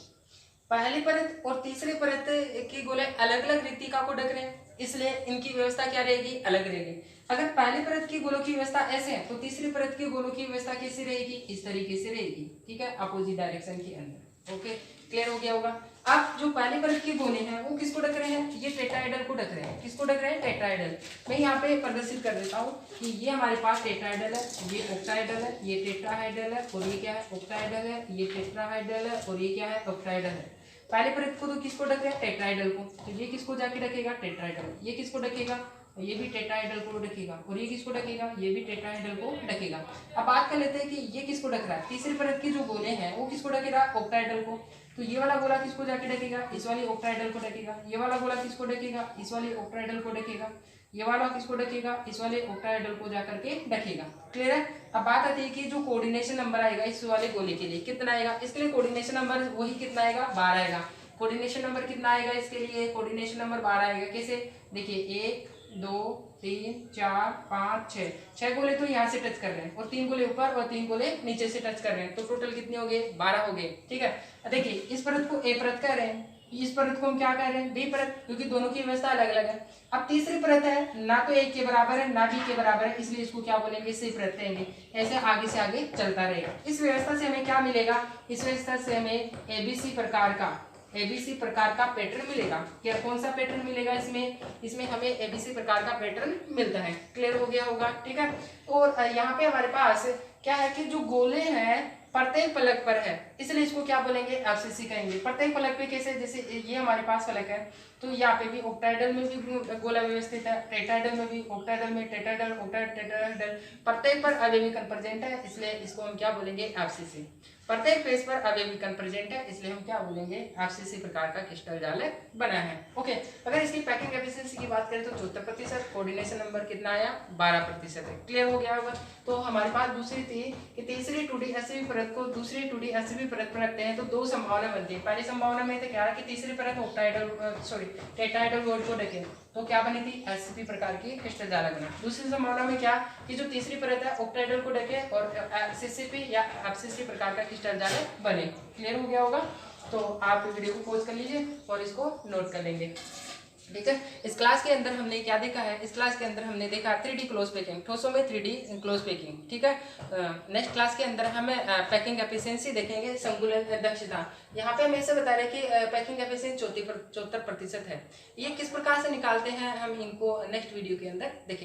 पहली परत और तीसरी परत के गोले अलग अलग रिक्तिका को ढक रहे हैं, इसलिए इनकी व्यवस्था क्या रहेगी, अलग रहेगी। अगर पहली परत की गोलों की व्यवस्था ऐसे है तो तीसरी परत की गोलों की व्यवस्था कैसी रहेगी, इस तरीके से रहेगी, ठीक है, अपोजिट डायरेक्शन के अंदर। ओके, क्लियर हो गया होगा। अब जो पहली परत के गोले हैं वो किसको ढक रहे हैं, ये टेट्राहेड्रल को ढक रहे हैं। किसको ढक रहे हैं, टेट्राहेड्रल। मैं यहाँ पे प्रदर्शित कर देता हूँ कि ये हमारे पास टेट्राहेड्रल है, ये ऑक्टाहेड्रल है, ये टेट्राहेड्रल है, और ये क्या है, ऑक्टाहेड्रल है, ये टेट्राहेड्रल है, और ये क्या है, ऑक्टाहेड्रल है। पहले परत को तो किसको ढक रहा है, टेट्राहेड्रल को, तो ये किसको जाके ढकेगा, टेट्राहेड्रल, ये किसको ढकेगा, ये भी टेट्राहेड्रल को ढकेगा, और ये किसको ढकेगा, ये भी टेट्राहेड्रल को ढकेगा। अब बात कर लेते हैं कि ये किसको ढक रहा है, तीसरी परत के जो गोले हैं वो किसको ढकेगा, ऑक्टाहेड्रल को, तो ये वाला गोला किसको जाके ढकेगा, इस वाली ऑक्टाहेड्रल को ढकेगा, ये वाला गोला किसको ढकेगा, इस वाली ऑक्टाहेड्रल को ढकेगा, ये वाला किसको ढकेगा, इस वाले ऑक्टाहेड्रल को जाकर के ढकेगा। क्लियर है। अब बात आती है कि जो कोऑर्डिनेशन नंबर आएगा इस वाले गोले के लिए कितना आएगा, इसके लिए कोऑर्डिनेशन नंबर वही कितना आएगा, 12 आएगा। कोऑर्डिनेशन नंबर कितना आएगा इसके लिए, कोऑर्डिनेशन नंबर 12 आएगा। कैसे, देखिए 1 2 3 4 5 6 गोले तो यहाँ से टच कर रहे हैं, और 3 गोले ऊपर और 3 गोले नीचे से टच कर रहे हैं, तो टोटल कितने हो गए, 12 हो गए। ठीक है, देखिए इस परत को ए परत कह रहे हैं, इस परत को हम क्या कह रहे हैं, बी परत, क्योंकि दोनों की व्यवस्था अलग अलग है। अब तीसरी परत है, ना तो ए के बराबर है ना बी के बराबर है, इसलिए इसको क्या बोलेंगे, सी परत कहेंगे। ऐसे आगे से आगे चलता रहेगा। इस व्यवस्था से हमें क्या मिलेगा, इस व्यवस्था से हमें एबीसी प्रकार का पैटर्न मिलेगा। क्या, कौन सा पैटर्न मिलेगा इसमें हमें एबीसी प्रकार का पैटर्न मिलता है। क्लियर हो गया होगा। ठीक है, और यहाँ पे हमारे पास क्या है कि जो गोले हैं प्रत्येक फलक पर है, इसलिए इसको क्या बोलेंगे, एफसीसी कहेंगे। प्रत्येक फलक पे कैसे, जैसे ये हमारे पास फलक है, तो यहाँ पे भी ऑक्टाहेड्रल में भी गोला व्यवस्थित है, टेट्राहेड्रल में भी, ऑक्टाहेड्रल में टेट्राहेड्रल, टेट्राहेड्रल, प्रत्येक पर अवयवी कण प्रेजेंट है, इसलिए इसको हम क्या बोलेंगे, एफसीसी। प्रत्येक फेस पर अवयवी कण प्रेजेंट है, इसलिए हम क्या बोलेंगे, एफसीसी प्रकार का क्रिस्टल जाल बना है। ओके, अगर इसकी पैकिंग एफिशिएंसी की बात करें तो 74%, कोऑर्डिनेशन नंबर कितना आया, 12% है। क्लियर हो गया होगा। तो हमारे पास दूसरी थी कि तीसरी 2D एसवी परत को दूसरी 2D एसवी परत पर रखते हैं तो दो संभावना बनती है। पहली संभावना में तो क्या है कि तीसरी परत ऑक्टाहेड्रल टेट्राहेड्रल गोल को ढके, तो क्या बनी थी, एससीपी प्रकार की क्रिस्टल जाल बना। दूसरी संभावना में क्या कि जो तीसरी परत है ऑक्टाहेड्रल को ढके और सीसीपी या एफसीसी प्रकार का क्रिस्टल जाल बने। क्लियर हो गया होगा। तो आप वीडियो को पॉज कर लीजिए और इसको नोट कर लेंगे। ठीक है, इस क्लास के अंदर हमने क्या देखा है, इस क्लास के अंदर हमने देखा 3D क्लोज पैकिंग, ठोसों में 3D क्लोज पैकिंग। ठीक है, नेक्स्ट क्लास के अंदर हमें पैकिंग एफिशिएंसी देखेंगे, संकुलन दक्षता। यहाँ पे हम ऐसे बता रहे हैं कि पैकिंग एफिशिएंसी 74% है। ये किस प्रकार से निकालते हैं हम इनको नेक्स्ट वीडियो के अंदर देखेंगे।